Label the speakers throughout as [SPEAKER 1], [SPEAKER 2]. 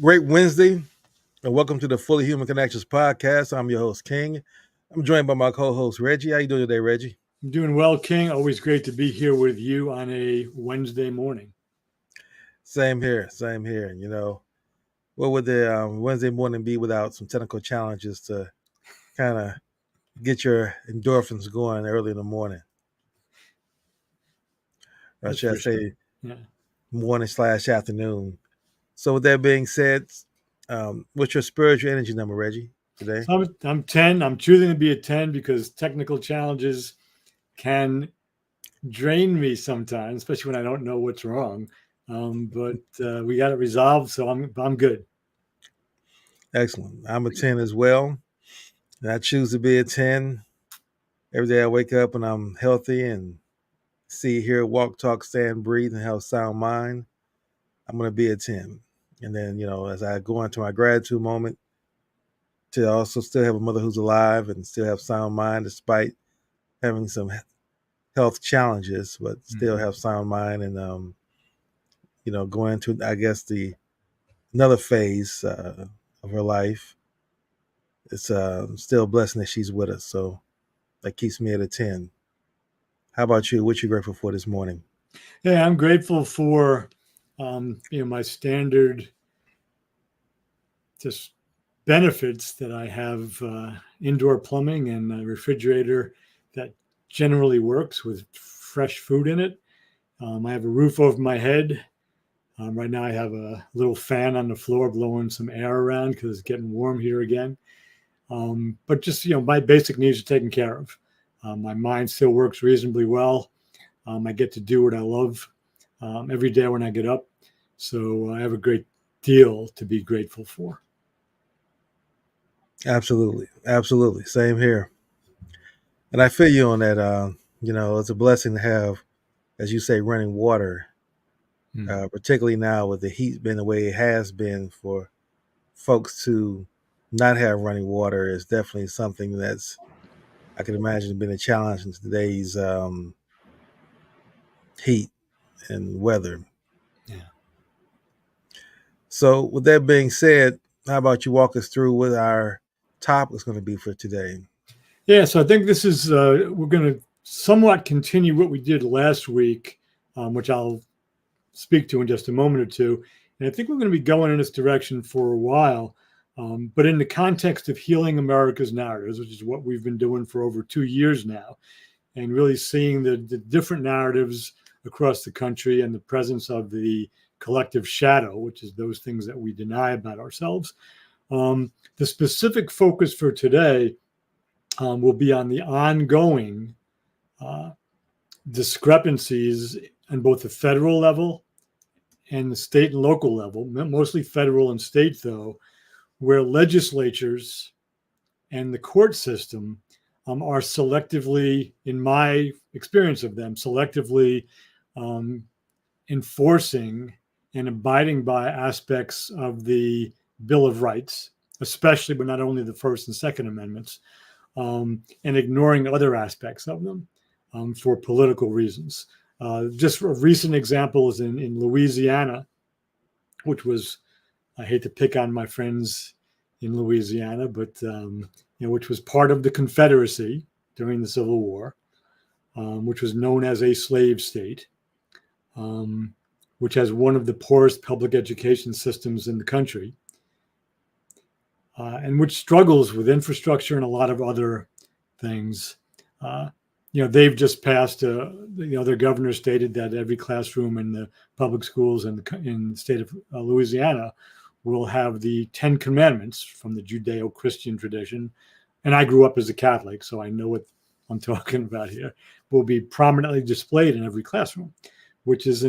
[SPEAKER 1] Great Wednesday, and welcome to the Fully Human Connections podcast. I'm your host, King. I'm joined by my co-host, Reggie. How you doing today, Reggie?
[SPEAKER 2] I'm doing well, King. Always great to be here with you on a Wednesday morning.
[SPEAKER 1] Same here, same here. What would the Wednesday morning be without some technical challenges to kind of get your endorphins going early in the morning? Or
[SPEAKER 2] That's
[SPEAKER 1] should I
[SPEAKER 2] for sure.
[SPEAKER 1] say
[SPEAKER 2] Yeah.
[SPEAKER 1] morning/afternoon? So with that being said, what's your spiritual energy number, Reggie, today?
[SPEAKER 2] So I'm 10. I'm choosing to be a 10 because technical challenges can drain me sometimes, especially when I don't know what's wrong. But we got it resolved, so I'm good.
[SPEAKER 1] Excellent. I'm a 10 as well, and I choose to be a 10. Every day I wake up and I'm healthy and see, hear, walk, talk, stand, breathe, and have a sound mind. I'm going to be a 10. And then, as I go into my gratitude moment, to also still have a mother who's alive and still have sound mind despite having some health challenges, but still have sound mind and, going into, I guess, the another phase of her life. It's still a blessing that she's with us. So that keeps me at a 10. How about you? What you grateful for this morning?
[SPEAKER 2] Yeah, I'm grateful for my standard just benefits that I have indoor plumbing and a refrigerator that generally works with fresh food in it. I have a roof over my head. Right now, I have a little fan on the floor blowing some air around because it's getting warm here again. But just, my basic needs are taken care of. My mind still works reasonably well. I get to do what I love every day when I get up. So I have a great deal to be grateful for.
[SPEAKER 1] Absolutely. Absolutely. Same here. And I feel you on that. It's a blessing to have, as you say, running water, particularly now with the heat being the way it has been for folks to not have running water is definitely something that's, I can imagine, been a challenge in today's heat and weather.
[SPEAKER 2] Yeah.
[SPEAKER 1] So, with that being said, how about you walk us through what our topic is going to be for today?
[SPEAKER 2] Yeah, so I think this is, we're going to somewhat continue what we did last week, which I'll speak to in just a moment or two. And I think we're going to be going in this direction for a while, but in the context of healing America's narratives, which is what we've been doing for over 2 years now, and really seeing the different narratives across the country and the presence of the collective shadow, which is those things that we deny about ourselves. The specific focus for today will be on the ongoing uh, discrepancies on both the federal level and the state and local level, mostly federal and state, though, where legislatures and the court system are selectively, in my experience of them, selectively um, enforcing and abiding by aspects of the Bill of Rights, especially, but not only the First and Second Amendments, and ignoring other aspects of them for political reasons. Just a recent example is in Louisiana, which was, I hate to pick on my friends in Louisiana, but which was part of the Confederacy during the Civil War, which was known as a slave state, which has one of the poorest public education systems in the country, and which struggles with infrastructure and a lot of other things. They've just passed. Their governor stated that every classroom in the public schools in the state of Louisiana will have the 10 Commandments from the Judeo-Christian tradition. And I grew up as a Catholic, so I know what I'm talking about here. Will be prominently displayed in every classroom, which is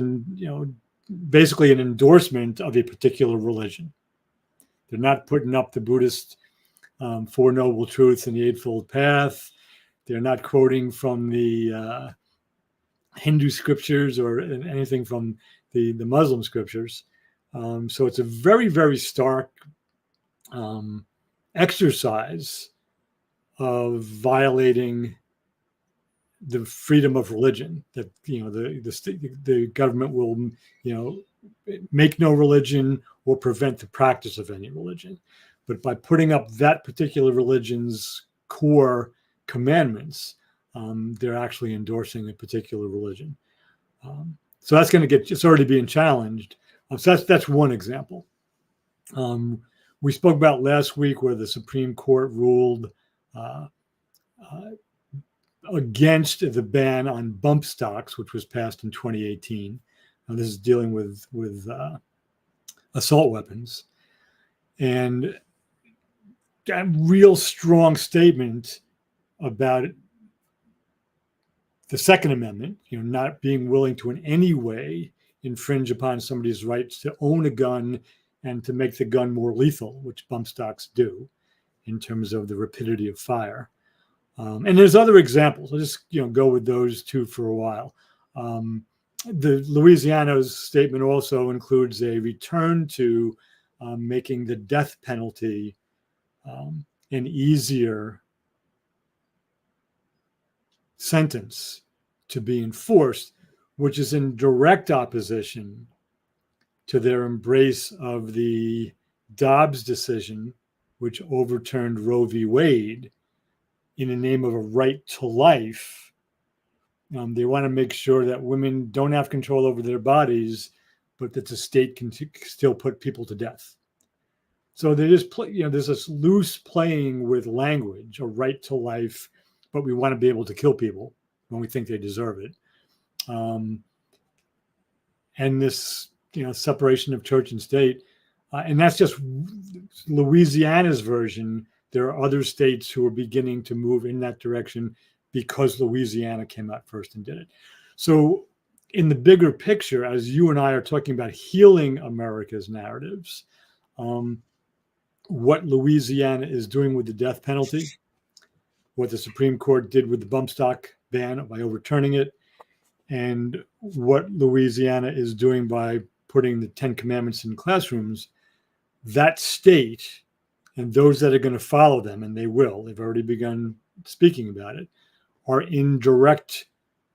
[SPEAKER 2] basically an endorsement of a particular religion. They're not putting up the Buddhist Four Noble Truths and the Eightfold Path. They're not quoting from the Hindu scriptures or anything from the Muslim scriptures. So it's a very, very stark exercise of violating the freedom of religion that the government will make no religion or prevent the practice of any religion. But by putting up that particular religion's core commandments, they're actually endorsing a particular religion. So that's going to get, it's already being challenged. So that's one example. We spoke about last week where the Supreme Court ruled against the ban on bump stocks, which was passed in 2018. Now, this is dealing with assault weapons, and a real strong statement about the Second Amendment, not being willing to in any way infringe upon somebody's rights to own a gun and to make the gun more lethal, which bump stocks do in terms of the rapidity of fire. And there's other examples. I'll just go with those two for a while. The Louisiana's statement also includes a return to making the death penalty an easier sentence to be enforced, which is in direct opposition to their embrace of the Dobbs decision, which overturned Roe v. Wade in the name of a right to life. They want to make sure that women don't have control over their bodies, but that the state can still put people to death. So they just there's this loose playing with language, a right to life, but we want to be able to kill people when we think they deserve it. And this, separation of church and state. And that's just Louisiana's version. There are other states who are beginning to move in that direction because Louisiana came out first and did it. So in the bigger picture, as you and I are talking about healing America's narratives, what Louisiana is doing with the death penalty, what the Supreme Court did with the bump stock ban by overturning it, and what Louisiana is doing by putting the 10 Commandments in classrooms, that state and those that are going to follow them, and they will, they've already begun speaking about it, are in direct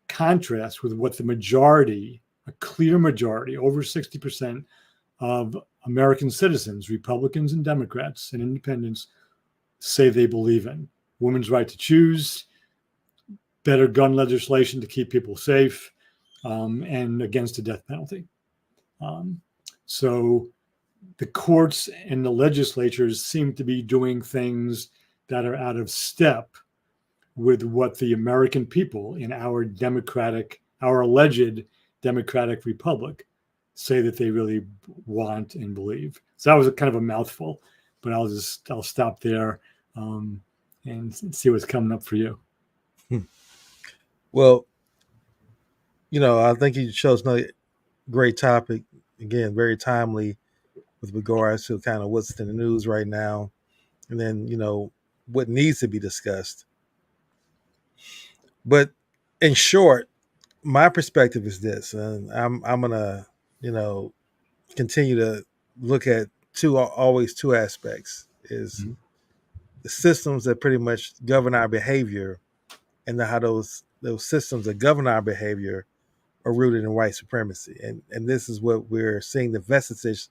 [SPEAKER 2] contrast with what the majority, a clear majority, over 60% of American citizens, Republicans and Democrats and independents, say they believe in. Women's right to choose, better gun legislation to keep people safe, and against the death penalty. So the courts and the legislatures seem to be doing things that are out of step with what the American people in our alleged democratic republic say that they really want and believe. So that was kind of a mouthful, but I'll stop there and see what's coming up for you.
[SPEAKER 1] Well, I think you chose another great topic. Again, very timely with regards to kind of what's in the news right now, and then what needs to be discussed. But in short, my perspective is this, and I'm gonna continue to look at always two aspects: is the systems that pretty much govern our behavior, and how those systems that govern our behavior are rooted in white supremacy. And this is what we're seeing, the vestiges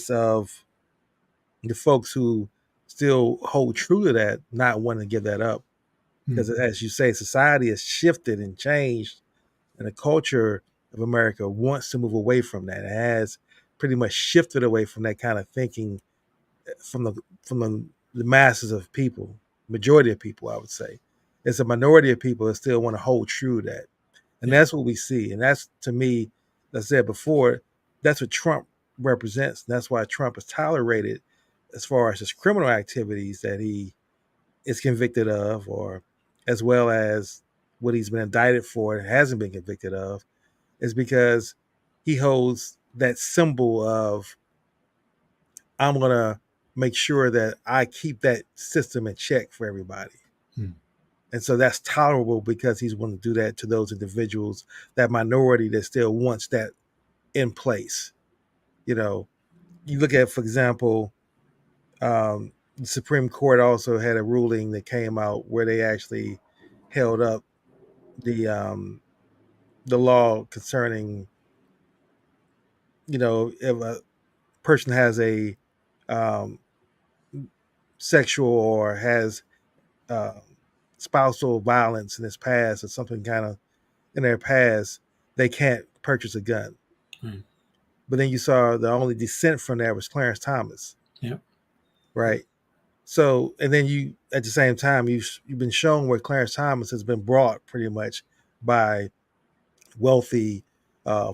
[SPEAKER 1] of the folks who still hold true to that, not wanting to give that up. Because as you say, society has shifted and changed, and the culture of America wants to move away from that. It has pretty much shifted away from that kind of thinking from the masses of people, majority of people, I would say. It's a minority of people that still want to hold true to that. And that's what we see. And that's, to me, as I said before, that's what Trump represents. That's why Trump is tolerated as far as his criminal activities that he is convicted of, or as well as what he's been indicted for and hasn't been convicted of, is because he holds that symbol of, I'm going to make sure that I keep that system in check for everybody. And so that's tolerable because he's willing to do that to those individuals, that minority that still wants that in place. You look at, for example, the Supreme Court also had a ruling that came out where they actually held up the law concerning if a person has a um, sexual or has uh, spousal violence in his past or something kind of in their past, they can't purchase a gun.
[SPEAKER 2] Right.
[SPEAKER 1] But then you saw the only descent from that was Clarence Thomas,
[SPEAKER 2] Yeah.
[SPEAKER 1] right? So, and then you at the same time you've been shown where Clarence Thomas has been brought pretty much by wealthy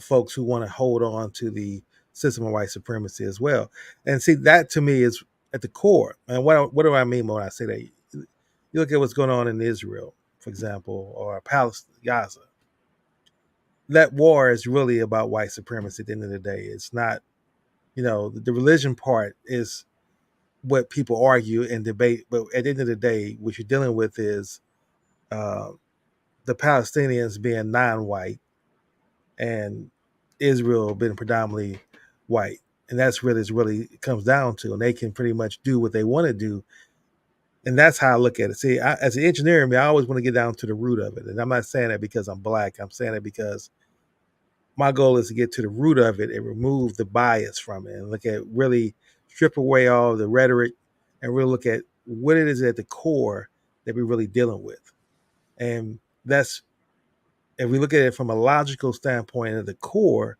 [SPEAKER 1] folks who want to hold on to the system of white supremacy as well. And see, that to me is at the core. And what do I mean when I say that? You look at what's going on in Israel, for example, or Palestine, Gaza. That war is really about white supremacy at the end of the day. It's not, the religion part is what people argue and debate. But at the end of the day, what you're dealing with is uh, the Palestinians being non-white and Israel being predominantly white. And that's really it comes down to. And they can pretty much do what they want to do. And that's how I look at it. See, as an engineer, I always want to get down to the root of it. And I'm not saying that because I'm black. I'm saying it because my goal is to get to the root of it and remove the bias from it and look at really strip away all the rhetoric and really look at what it is at the core that we're really dealing with. And that's, if we look at it from a logical standpoint at the core,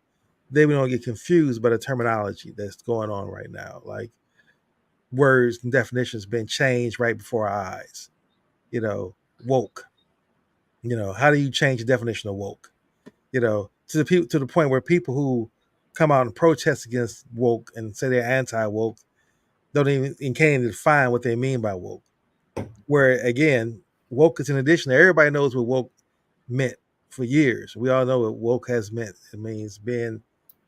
[SPEAKER 1] then we don't get confused by the terminology that's going on right now. Like words and definitions being changed right before our eyes. Woke. How do you change the definition of woke? To the point where people who come out and protest against woke and say they're anti-woke don't even and can't even define what they mean by woke. Where again, woke is in addition. Everybody knows what woke meant for years. We all know what woke has meant. It means being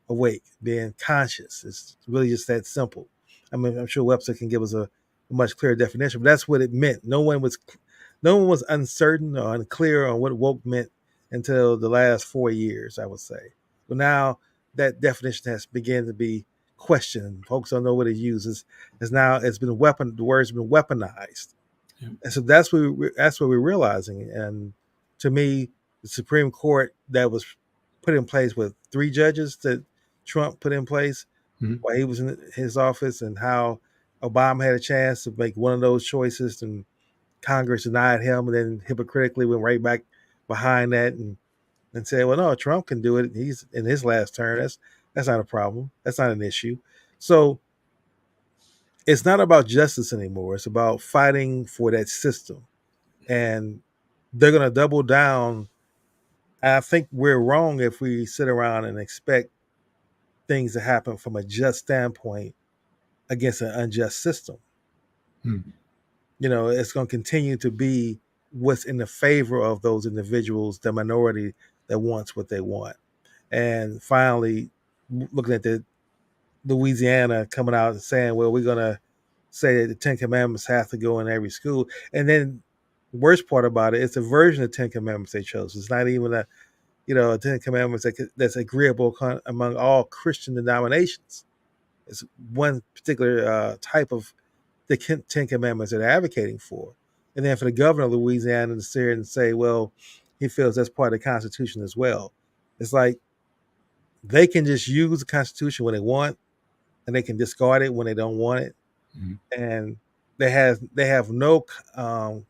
[SPEAKER 1] awake, being conscious. It's really just that simple. I mean, I'm sure Webster can give us a much clearer definition, but that's what it meant. No one was uncertain or unclear on what woke meant until the last 4 years, I would say. But now that definition has begun to be questioned. Folks don't know what it uses. The word's been weaponized.
[SPEAKER 2] Yeah.
[SPEAKER 1] And so that's what we're realizing. And to me, the Supreme Court that was put in place with 3 judges that Trump put in place
[SPEAKER 2] Mm-hmm.
[SPEAKER 1] while he was in his office, and how Obama had a chance to make one of those choices, and Congress denied him, and then hypocritically went right back behind that and said, "Well, no, Trump can do it. He's in his last term. That's not a problem. That's not an issue." So it's not about justice anymore. It's about fighting for that system, and they're going to double down. I think we're wrong if we sit around and expect things to happen from a just standpoint against an unjust system.
[SPEAKER 2] Mm-hmm.
[SPEAKER 1] It's going to continue to be what's in the favor of those individuals, the minority that wants what they want. And finally, looking at the Louisiana coming out and saying, well, we're going to say that the Ten Commandments have to go in every school. And then the worst part about it, it's a version of Ten Commandments they chose. It's not even a Ten Commandments that's agreeable among all Christian denominations. It's one particular type of the Ten Commandments that they're advocating for. And then for the governor of Louisiana to sit here and say, well, he feels that's part of the Constitution as well. It's like they can just use the Constitution when they want, and they can discard it when they don't want it.
[SPEAKER 2] Mm-hmm.
[SPEAKER 1] And they have no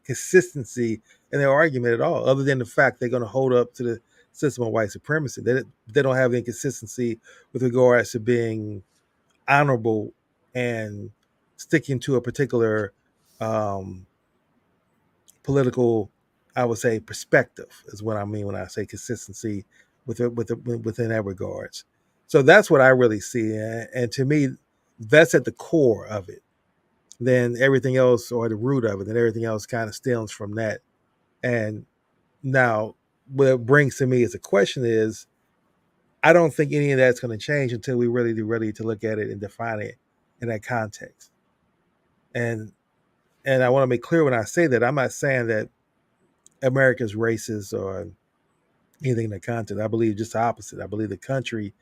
[SPEAKER 1] consistency in their argument at all, other than the fact they're going to hold up to the system of white supremacy. They don't have any consistency with regards to being honorable and sticking to a particular um, political, I would say, perspective is what I mean when I say consistency within that regards. So that's what I really see, and to me, that's at the core of it. Then everything else, or the root of it, then everything else kind of stems from that. And now, what it brings to me as a question is, I don't think any of that's going to change until we really do ready to look at it and define it in that context. And I want to make clear when I say that, I'm not saying that America's racist or anything in the content. I believe just the opposite. I believe the country,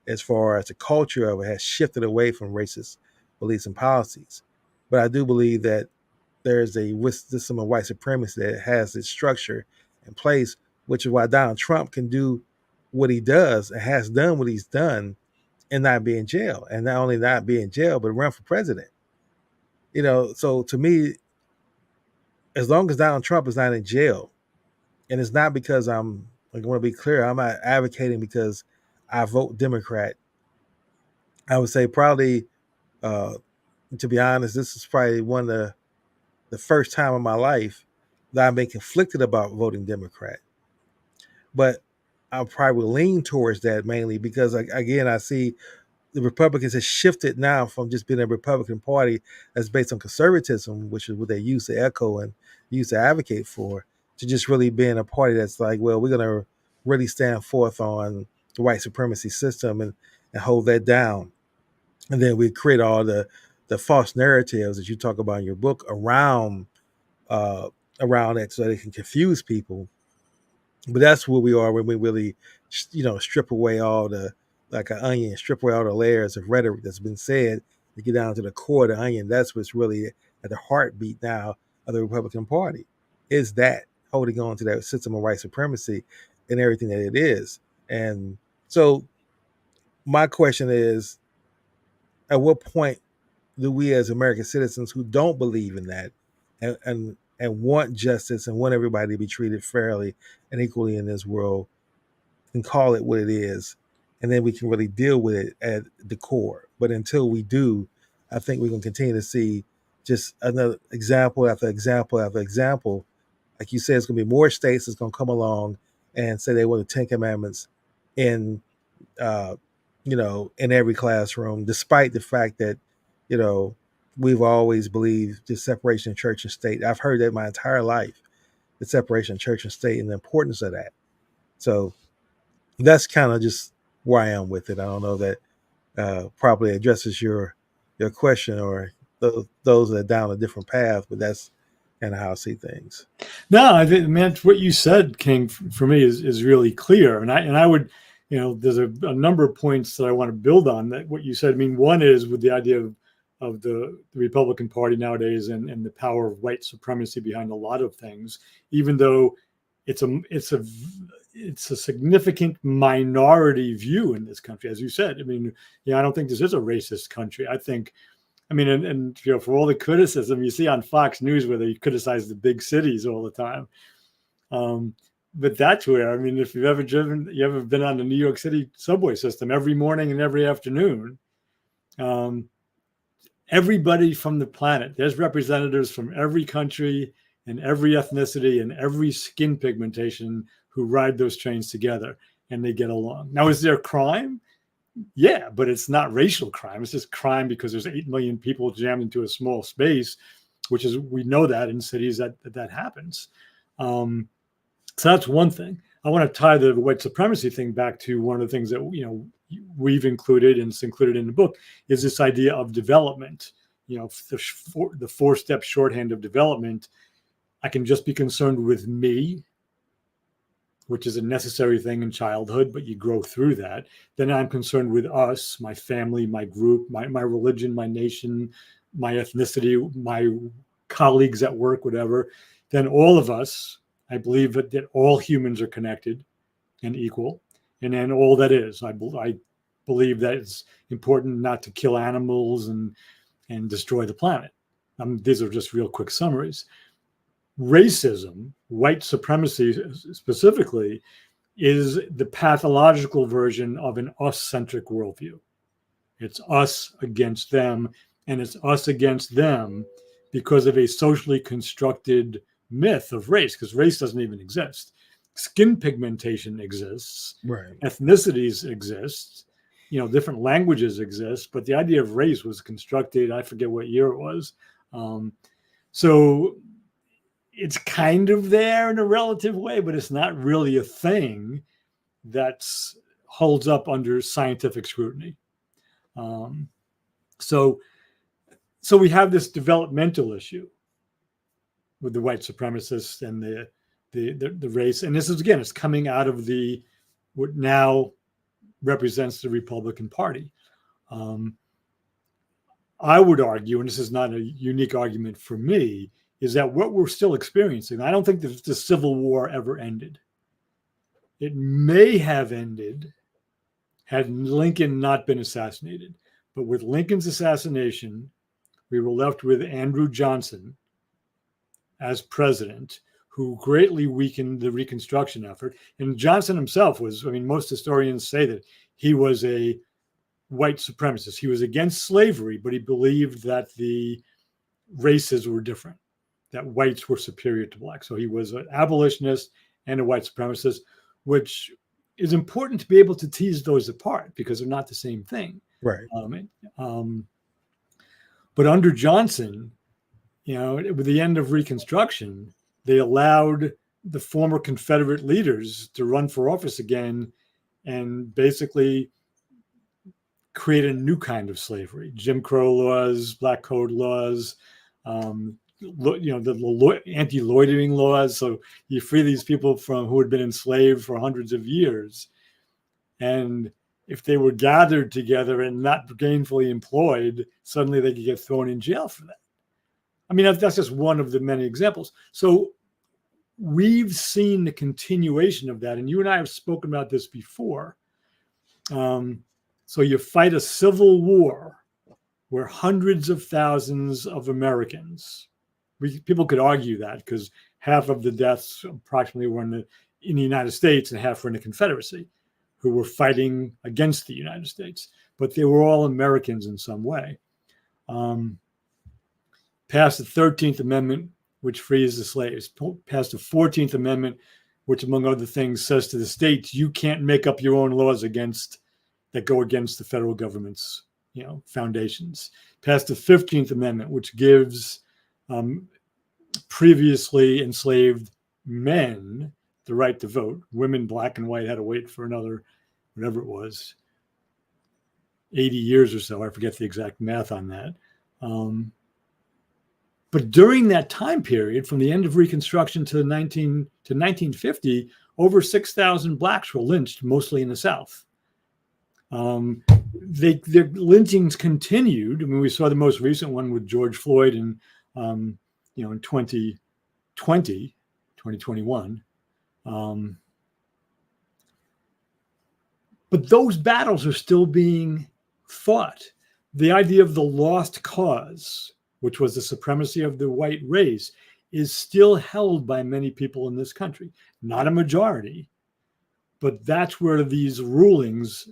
[SPEAKER 1] as far as the culture of it, has shifted away from racist beliefs and policies. But I do believe that there's a system of white supremacy that has its structure in place, which is why Donald Trump can do what he does and has done what he's done and not be in jail, and not only not be in jail, but run for president. So to me, as long as Donald Trump is not in jail, and it's not because I want to be clear, I'm not advocating because I vote Democrat. I would say probably, uh, to be honest, this is probably one of the first time in my life that I've been conflicted about voting Democrat. But I'll probably lean towards that mainly because, again, I see the Republicans have shifted now from just being a Republican Party that's based on conservatism, which is what they used to echo and used to advocate for, to just really being a party that's like, well, we're going to really stand forth on the white supremacy system and hold that down. And then we create all the false narratives that you talk about in your book uh, around it so they can confuse people. But that's where we are when we really, strip away all the, like an onion, strip away all the layers of rhetoric that's been said to get down to the core of the onion. That's what's really at the heartbeat now of the Republican Party, is that holding on to that system of white supremacy and everything that it is. And so my question is, at what point do we as American citizens who don't believe in that and want justice and want everybody to be treated fairly and equally in this world can call it what it is, and then we can really deal with it at the core. But until we do, I think we're going to continue to see just another example after example after example. Like you said, it's going to be more states that's going to come along and say they want the Ten Commandments in, uh, in every classroom, despite the fact that, you know, we've always believed the separation of church and state. I've heard that my entire life, the separation of church and state and the importance of that. So that's kind of just where I am with it. I don't know that probably addresses your question or those that are down a different path, but that's kind of how I see things.
[SPEAKER 2] No, I think, man, what you said, King, for me is really clear, and I would, there's a number of points that I want to build on that what you said. I mean, one is with the idea of the Republican Party nowadays and the power of white supremacy behind a lot of things, even though it's a significant minority view in this country, as you said. I mean, I don't think this is a racist country. I mean, and for all the criticism you see on Fox News where they criticize the big cities all the time. But that's where, I mean, if you ever been on the New York City subway system every morning and every afternoon, everybody from the planet, there's representatives from every country and every ethnicity and every skin pigmentation who ride those trains together, and they get along. Now, is there crime? Yeah, but it's not racial crime. It's just crime because there's 8 million people jammed into a small space, which is, we know that in cities that happens. So that's one thing. I want to tie the white supremacy thing back to one of the things that, we've included, and it's included in the book, is this idea of development. The 4-step shorthand of development. I can just be concerned with me, which is a necessary thing in childhood, but you grow through that. Then I'm concerned with us, my family, my group, my religion, my nation, my ethnicity, my colleagues at work, whatever. Then all of us, I believe that all humans are connected and equal. And then all that is, I believe that it's important not to kill animals and destroy the planet. These are just real quick summaries. Racism, white supremacy specifically, is the pathological version of an us-centric worldview. It's us against them, and it's us against them because of a socially constructed myth of race, because race doesn't even exist. Skin pigmentation exists,
[SPEAKER 1] Right.
[SPEAKER 2] Ethnicities exist, different languages exist, but the idea of race was constructed, I forget what year it was. So it's kind of there in a relative way, but it's not really a thing that holds up under scientific scrutiny. So we have this developmental issue with the white supremacists and the race, and this is, again, it's coming out of what now represents the Republican Party. I would argue, and this is not a unique argument for me, is that what we're still experiencing, I don't think that the Civil War ever ended. It may have ended had Lincoln not been assassinated. But with Lincoln's assassination, we were left with Andrew Johnson as president, who greatly weakened the Reconstruction effort. And Johnson himself was, I mean, most historians say that he was a white supremacist. He was against slavery, but he believed that the races were different, that whites were superior to blacks. So he was an abolitionist and a white supremacist, which is important to be able to tease those apart because they're not the same thing.
[SPEAKER 1] Right.
[SPEAKER 2] But under Johnson, with the end of Reconstruction, they allowed the former Confederate leaders to run for office again and basically create a new kind of slavery. Jim Crow laws, Black Code laws, the anti-loitering laws. So you free these people who had been enslaved for hundreds of years. And if they were gathered together and not gainfully employed, suddenly they could get thrown in jail for that. I mean, that's just one of the many examples. So we've seen the continuation of that. And you and I have spoken about this before. So you fight a civil war where hundreds of thousands of Americans, people could argue that because half of the deaths approximately were in the United States and half were in the Confederacy, who were fighting against the United States. But they were all Americans in some way. Passed the 13th Amendment, which frees the slaves. Passed the 14th Amendment, which, among other things, says to the states, you can't make up your own laws that go against the federal government's foundations. Passed the 15th Amendment, which gives previously enslaved men the right to vote. Women, black and white, had to wait for another, whatever it was, 80 years or so. I forget the exact math on that. But during that time period, from the end of Reconstruction to 1950, over 6,000 blacks were lynched, mostly in the South. Their lynchings continued. I mean, we saw the most recent one with George Floyd in 2021. But those battles are still being fought. The idea of the lost cause, which was the supremacy of the white race, is still held by many people in this country. Not a majority, but that's where these rulings,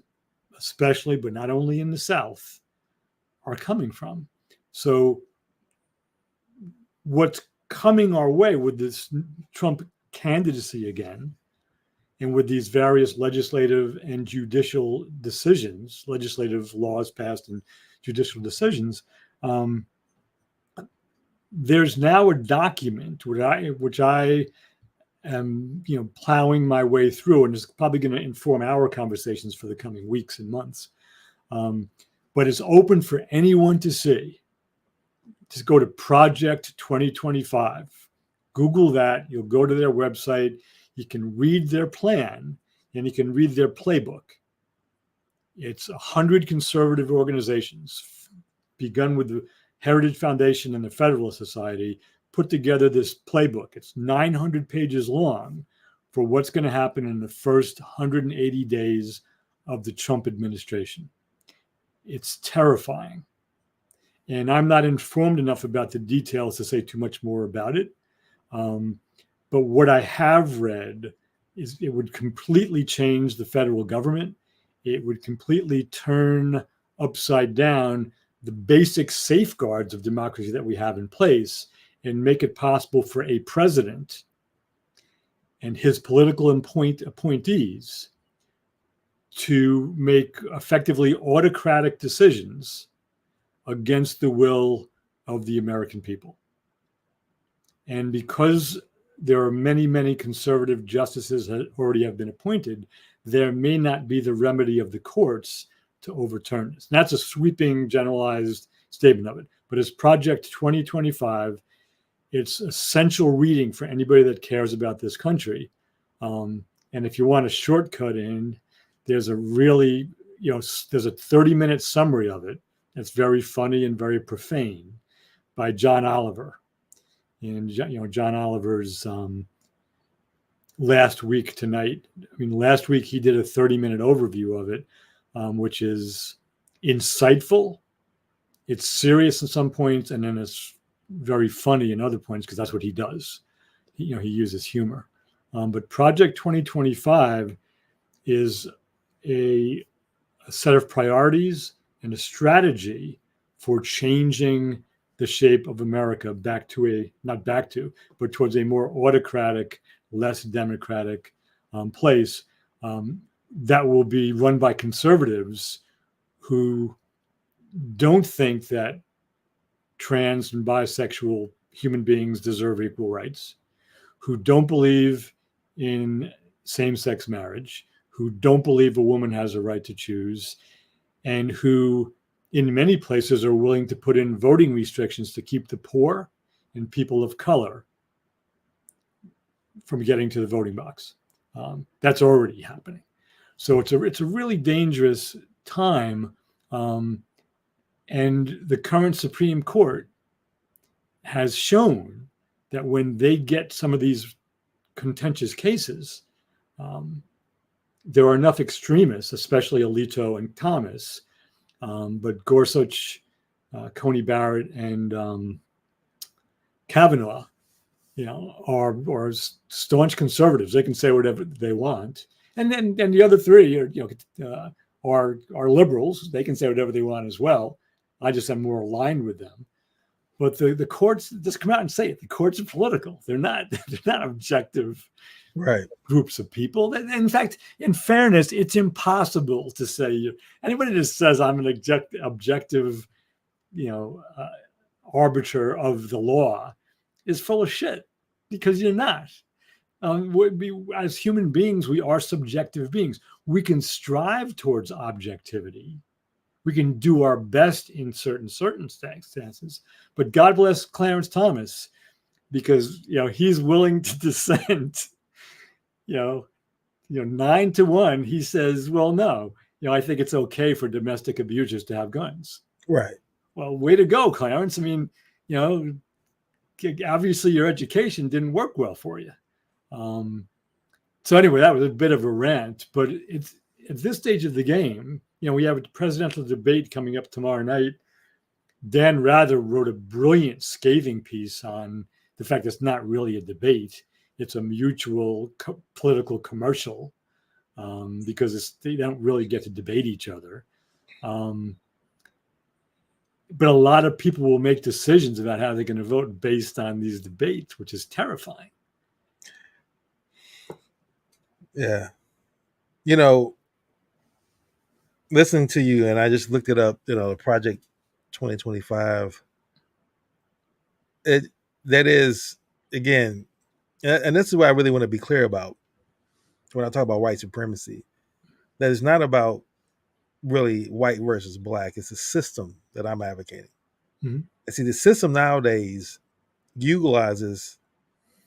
[SPEAKER 2] especially, but not only in the South, are coming from. So what's coming our way with this Trump candidacy again, and with these various legislative and judicial decisions, legislative laws passed and judicial decisions, there's now a document which I am plowing my way through, and is probably going to inform our conversations for the coming weeks and months. But it's open for anyone to see. Just go to Project 2025. Google that. You'll go to their website. You can read their plan, and you can read their playbook. It's 100 conservative organizations, begun with the Heritage Foundation and the Federalist Society, put together this playbook. It's 900 pages long for what's going to happen in the first 180 days of the Trump administration. It's terrifying. And I'm not informed enough about the details to say too much more about it. But what I have read is it would completely change the federal government. It would completely turn upside down the basic safeguards of democracy that we have in place, and make it possible for a president and his political appointees to make effectively autocratic decisions against the will of the American people. And because there are many, many conservative justices that already have been appointed, there may not be the remedy of the courts to overturn this. And that's a sweeping, generalized statement of it. But as Project 2025, it's essential reading for anybody that cares about this country. And if you want a shortcut in, there's a really, there's a 30-minute summary of it. It's very funny and very profane by John Oliver. And, John Oliver's last week he did a 30-minute overview of it. which is insightful. It's serious in some points, and then it's very funny in other points because that's what he does. He uses humor. But Project 2025 is a set of priorities and a strategy for changing the shape of America back to but towards a more autocratic, less democratic place that will be run by conservatives who don't think that trans and bisexual human beings deserve equal rights, who don't believe in same-sex marriage, who don't believe a woman has a right to choose, and who in many places are willing to put in voting restrictions to keep the poor and people of color from getting to the voting box. That's already happening. So it's a really dangerous time. And the current Supreme Court has shown that when they get some of these contentious cases, there are enough extremists, especially Alito and Thomas, but Gorsuch, Coney Barrett, and Kavanaugh, are staunch conservatives. They can say whatever they want, and then the other three are liberals. They can say whatever they want as well. I just am more aligned with them. But the courts just come out and say it. The courts are political. They're not objective groups of people. In fact, in fairness, it's impossible to say anybody that says I'm an objective, arbiter of the law is full of shit, because you're not. As human beings, we are subjective beings. We can strive towards objectivity. We can do our best in certain circumstances, but God bless Clarence Thomas, because he's willing to dissent. 9-1. He says, "Well, no, I think it's okay for domestic abusers to have guns."
[SPEAKER 1] Right.
[SPEAKER 2] Well, way to go, Clarence. I mean, obviously your education didn't work well for you. So anyway, that was a bit of a rant, but it's at this stage of the game. We have a presidential debate coming up tomorrow night. Dan Rather wrote a brilliant, scathing piece on the fact that it's not really a debate. It's a mutual political commercial, because they don't really get to debate each other. But a lot of people will make decisions about how they're going to vote based on these debates, which is terrifying.
[SPEAKER 1] Yeah. Listening to you, and I just looked it up, Project 2025. That is, again, and this is what I really want to be clear about when I talk about white supremacy. That is not about really white versus black. It's a system that I'm advocating.
[SPEAKER 2] Mm-hmm.
[SPEAKER 1] And see, the system nowadays utilizes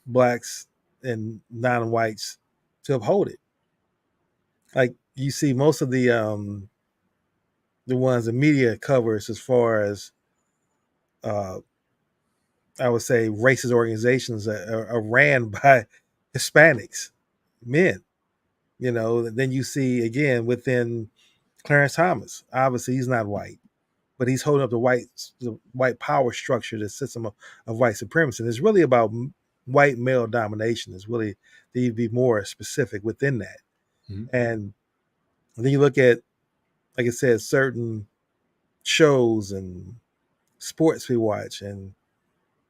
[SPEAKER 1] blacks and non-whites to uphold it. Like you see most of the ones the media covers as far as I would say racist organizations are ran by Hispanics, men. Then you see again within Clarence Thomas. Obviously, he's not white, but he's holding up the white power structure, the system of white supremacy. And it's really about white male domination. It's really to be more specific within that.
[SPEAKER 2] Mm-hmm.
[SPEAKER 1] And then you look at, like I said, certain shows and sports we watch, and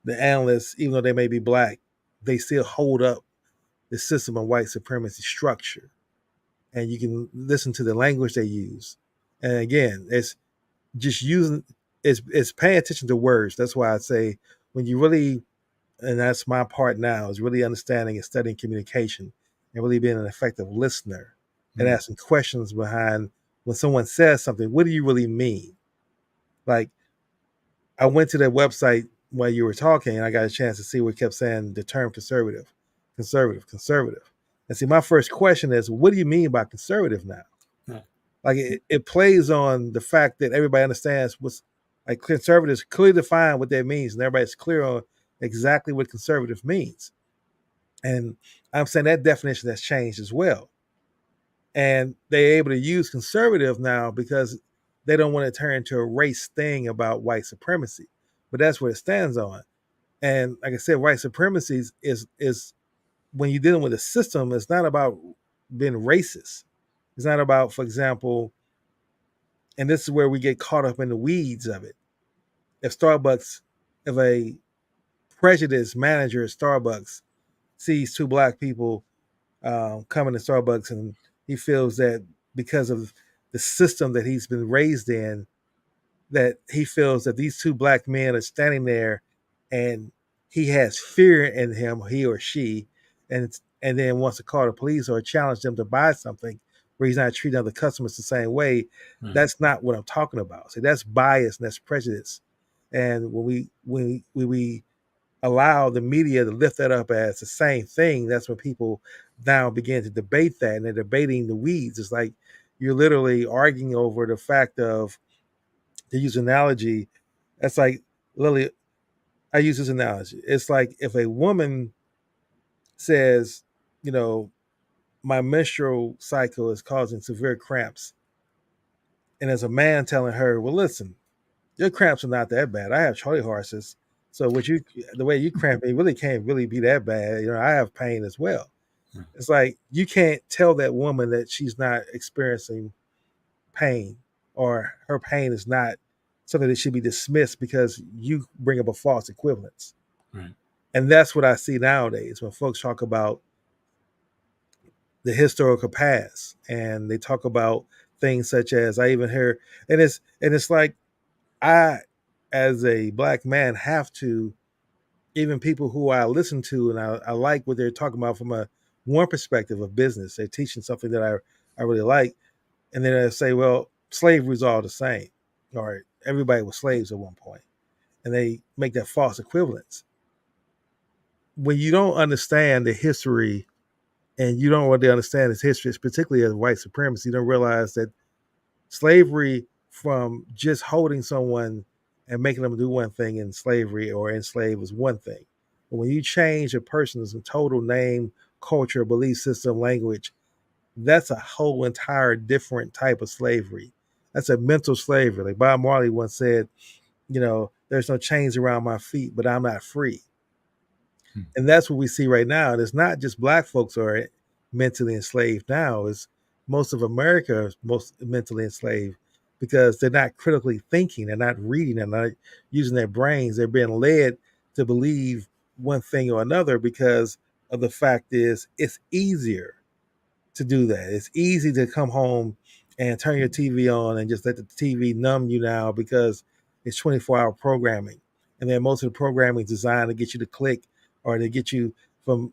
[SPEAKER 1] the analysts, even though they may be black, they still hold up the system of white supremacy structure. And you can listen to the language they use. And again, it's just it's paying attention to words. That's why I say when you really, and that's my part now, is really understanding and studying communication and really being an effective listener and asking questions behind when someone says something, what do you really mean? Like, I went to their website while you were talking, and I got a chance to see what kept saying the term conservative. And see, my first question is, what do you mean by conservative now?
[SPEAKER 2] Yeah.
[SPEAKER 1] Like it plays on the fact that everybody understands what's like conservatives clearly define what that means, and everybody's clear on exactly what conservative means. And I'm saying that definition has changed as well. And they're able to use conservative now because they don't want to turn into a race thing about white supremacy. But that's what it stands on. And like I said, white supremacy is when you're dealing with a system, it's not about being racist. It's not about, for example, and this is where we get caught up in the weeds of it. If Starbucks, if a prejudiced manager at Starbucks sees two black people coming to Starbucks, and he feels that because of the system that he's been raised in, that he feels that these two black men are standing there, and he has fear in him, he or she, and then wants to call the police or challenge them to buy something where he's not treating other customers the same way.
[SPEAKER 2] Right.
[SPEAKER 1] That's not what I'm talking about. So that's bias and that's prejudice. And when we allow the media to lift that up as the same thing, that's when people now begin to debate that, and they're debating the weeds. It's like you're literally arguing over the fact of, to use an analogy, that's like, Lily, I use this analogy. It's like if a woman says, you know, my menstrual cycle is causing severe cramps, and there's a man telling her, well, listen, your cramps are not that bad. I have Charlie horses. So what you, the way you cramp, it really can't really be that bad. You know, I have pain as well.
[SPEAKER 2] Right.
[SPEAKER 1] It's like you can't tell that woman that she's not experiencing pain, or her pain is not something that should be dismissed because you bring up a false equivalence.
[SPEAKER 2] Right.
[SPEAKER 1] And that's what I see nowadays when folks talk about the historical past, and they talk about things such as, I even hear, and it's like, I, as a black man, have to, even people who I listen to and I like what they're talking about from a one perspective of business. They're teaching something that I really like, and then they say, well, slavery is all the same, or everybody was slaves at one point, and they make that false equivalence. When you don't understand the history, and you don't really understand its history, particularly as white supremacy, you don't realize that slavery, from just holding someone and making them do one thing in slavery or enslaved, is one thing. But when you change a person's total name, culture, belief system, language, that's a whole entire different type of slavery. That's a mental slavery. Like Bob Marley once said, there's no chains around my feet, but I'm not free.
[SPEAKER 2] Hmm.
[SPEAKER 1] And that's what we see right now. And it's not just black folks who are mentally enslaved now. It's most of America is most mentally enslaved because they're not critically thinking, they're not reading, they're not using their brains. They're being led to believe one thing or another because of the fact is it's easier to do that. It's easy to come home and turn your TV on and just let the TV numb you now because it's 24-hour programming. And then most of the programming is designed to get you to click, or to get you from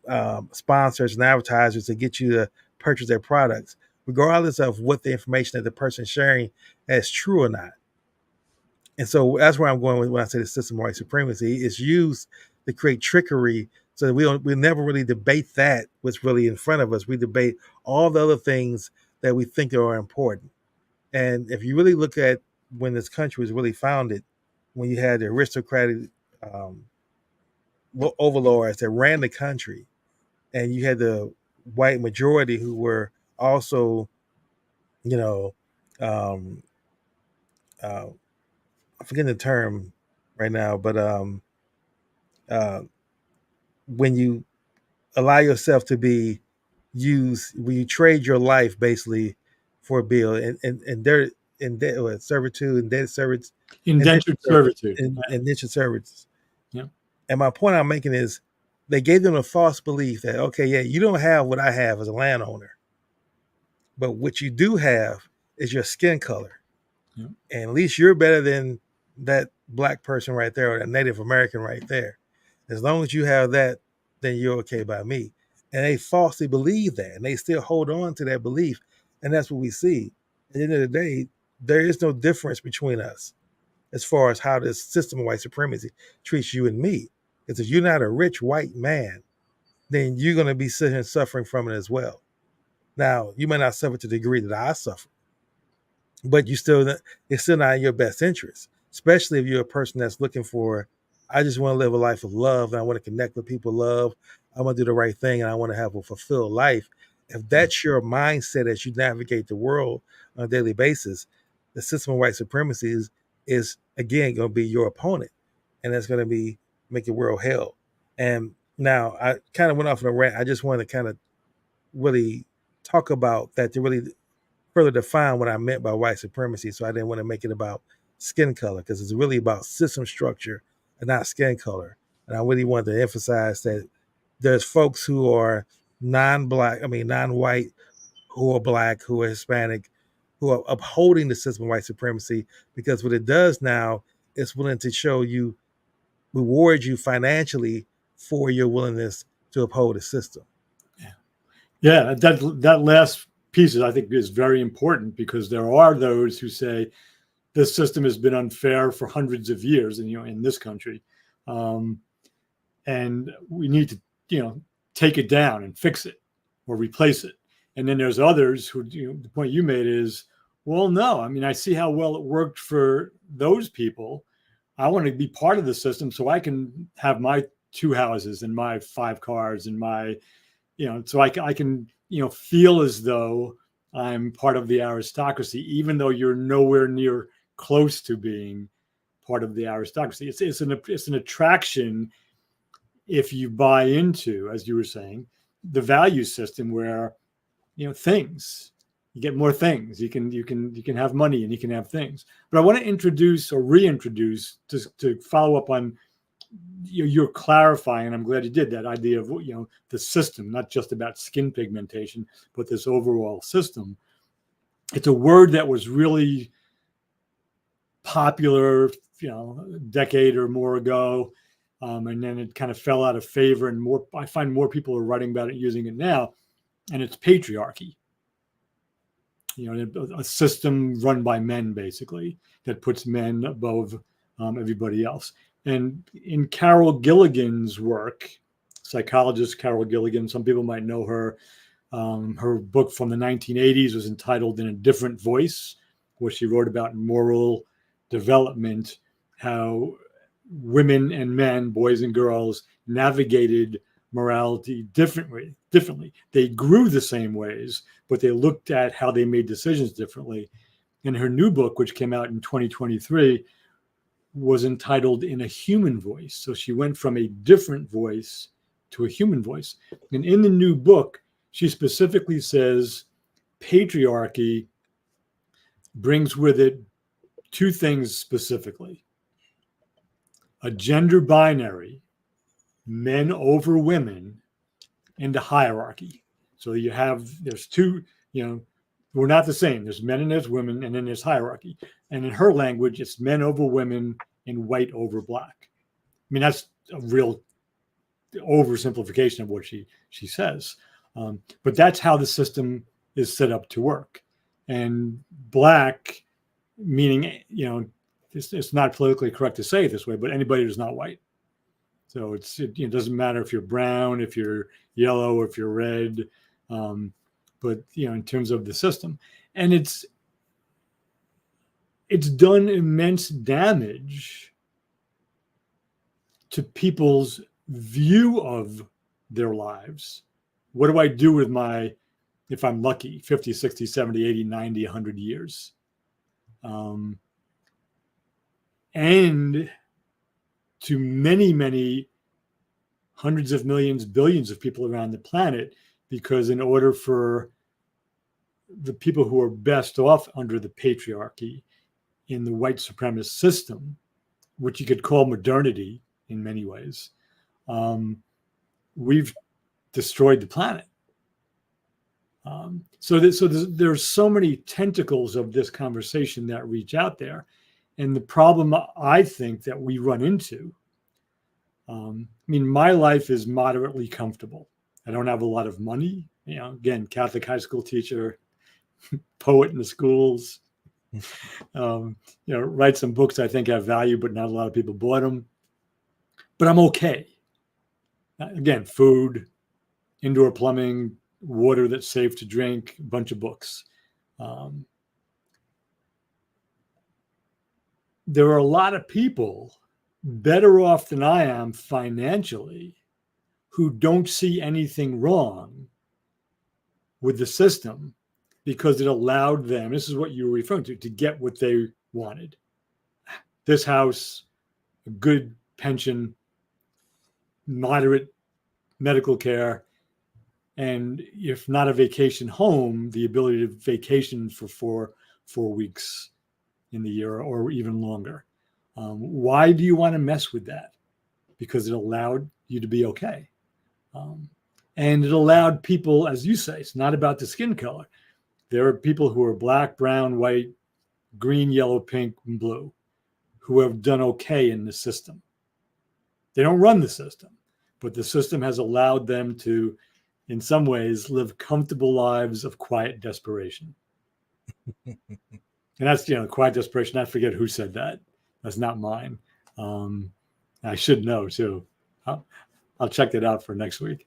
[SPEAKER 1] sponsors and advertisers to get you to purchase their products, regardless of what the information that the person is sharing is true or not. And so that's where I'm going with when I say the system of white supremacy. It's used to create trickery so that we never really debate that what's really in front of us. We debate all the other things that we think are important. And if you really look at when this country was really founded, when you had the aristocratic um, overlords that ran the country, and you had the white majority who were also, you know, um, uh, I'm forgetting the term right now, but uh, when you allow yourself to be used, when you trade your life basically for a bill, and there in servitude and debt service,
[SPEAKER 2] Indentured servitude.
[SPEAKER 1] indentured service.
[SPEAKER 2] Yeah.
[SPEAKER 1] And my point I'm making is, they gave them a false belief that, okay, yeah, you don't have what I have as a landowner, but what you do have is your skin color.
[SPEAKER 2] Yeah.
[SPEAKER 1] And at least you're better than that black person right there, or that Native American right there. As long as you have that, then you're okay by me. And they falsely believe that, and they still hold on to that belief. And that's what we see. At the end of the day, there is no difference between us as far as how this system of white supremacy treats you and me. Because if you're not a rich white man, then you're going to be sitting suffering from it as well. Now, you may not suffer to the degree that I suffer, but it's still not in your best interest, especially if you're a person that's looking for, I just want to live a life of love, and I want to connect with people, love, I want to do the right thing, and I want to have a fulfilled life. if that's your mindset as you navigate the world on a daily basis, the system of white supremacy is again going to be your opponent, and that's going to be make the world hell. And now I kind of went off on a rant. I just wanted to kind of really talk about that to really further define what I meant by white supremacy. So I didn't want to make it about skin color because it's really about system structure and not skin color. And I really wanted to emphasize that there's folks who are non-black, I mean non-white, who are black, who are Hispanic, who are upholding the system of white supremacy because what it does now is willing to show you, reward you financially for your willingness to uphold the system.
[SPEAKER 2] Yeah, that last piece I think is very important because there are those who say this system has been unfair for hundreds of years, and in this country, and we need to take it down and fix it or replace it. And then there's others who the point you made is, well, no, I mean I see how well it worked for those people. I want to be part of the system so I can have my 2 houses and my 5 cars and my so I can feel as though I'm part of the aristocracy, even though you're nowhere near close to being part of the aristocracy. It's an attraction if you buy into, as you were saying, the value system where things, you get more things, you can have money and you can have things. But I want to introduce or reintroduce to follow up on you're clarifying, and I'm glad you did that idea of the system, not just about skin pigmentation, but this overall system. It's a word that was really popular, a decade or more ago, and then it kind of fell out of favor. And I find more people are writing about it, using it now, and it's patriarchy. A system run by men, basically, that puts men above everybody else. And in Carol Gilligan's work, psychologist Carol Gilligan, some people might know her. Her book from the 1980s was entitled In a Different Voice, where she wrote about moral development, how women and men, boys and girls, navigated morality differently. They grew the same ways, but they looked at how they made decisions differently. And her new book, which came out in 2023, was entitled In a Human Voice. So she went from a different voice to a human voice. And in the new book, she specifically says patriarchy brings with it 2 things specifically: a gender binary, men over women, and a hierarchy. So there's 2, we're not the same. There's men and there's women, and then there's hierarchy. And in her language, it's men over women and white over black. I mean, that's a real oversimplification of what she says. But that's how the system is set up to work. And black, meaning, it's not politically correct to say it this way, but anybody who's not white. So it doesn't matter if you're brown, if you're yellow, if you're red, but in terms of the system, and it's done immense damage to people's view of their lives. What do I do with if I'm lucky, 50, 60, 70, 80, 90, 100 years? And to many, many hundreds of millions, billions of people around the planet, because in order for the people who are best off under the patriarchy in the white supremacist system, which you could call modernity in many ways, we've destroyed the planet. So there's so many tentacles of this conversation that reach out there. And the problem I think that we run into, my life is moderately comfortable. I don't have a lot of money. Again, Catholic high school teacher, poet in the schools, write some books I think have value, but not a lot of people bought them. But I'm okay. Again, food, indoor plumbing, water that's safe to drink, a bunch of books. There are a lot of people better off than I am financially who don't see anything wrong with the system because it allowed them, this is what you were referring to get what they wanted. This house, a good pension, moderate medical care, and if not a vacation home, the ability to vacation for four weeks in the year or even longer. Why do you want to mess with that? Because it allowed you to be okay. And it allowed people, as you say, it's not about the skin color. There are people who are black, brown, white, green, yellow, pink, and blue who have done okay in the system. They don't run the system, but the system has allowed them to, in some ways, live comfortable lives of quiet desperation. And that's, quiet desperation. I forget who said that. That's not mine. I should know too. I'll check that out for next week.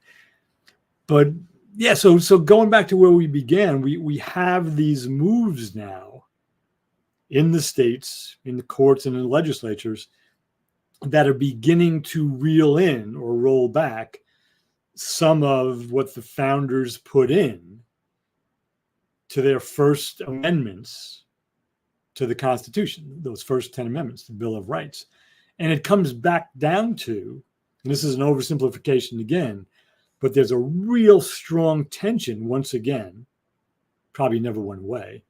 [SPEAKER 2] But yeah, so going back to where we began, we have these moves now in the states, in the courts and in the legislatures that are beginning to reel in or roll back some of what the founders put in to their first amendments to the Constitution, those first 10 amendments, the Bill of Rights. And it comes back down to, and this is an oversimplification again, but there's a real strong tension once again, probably never went away.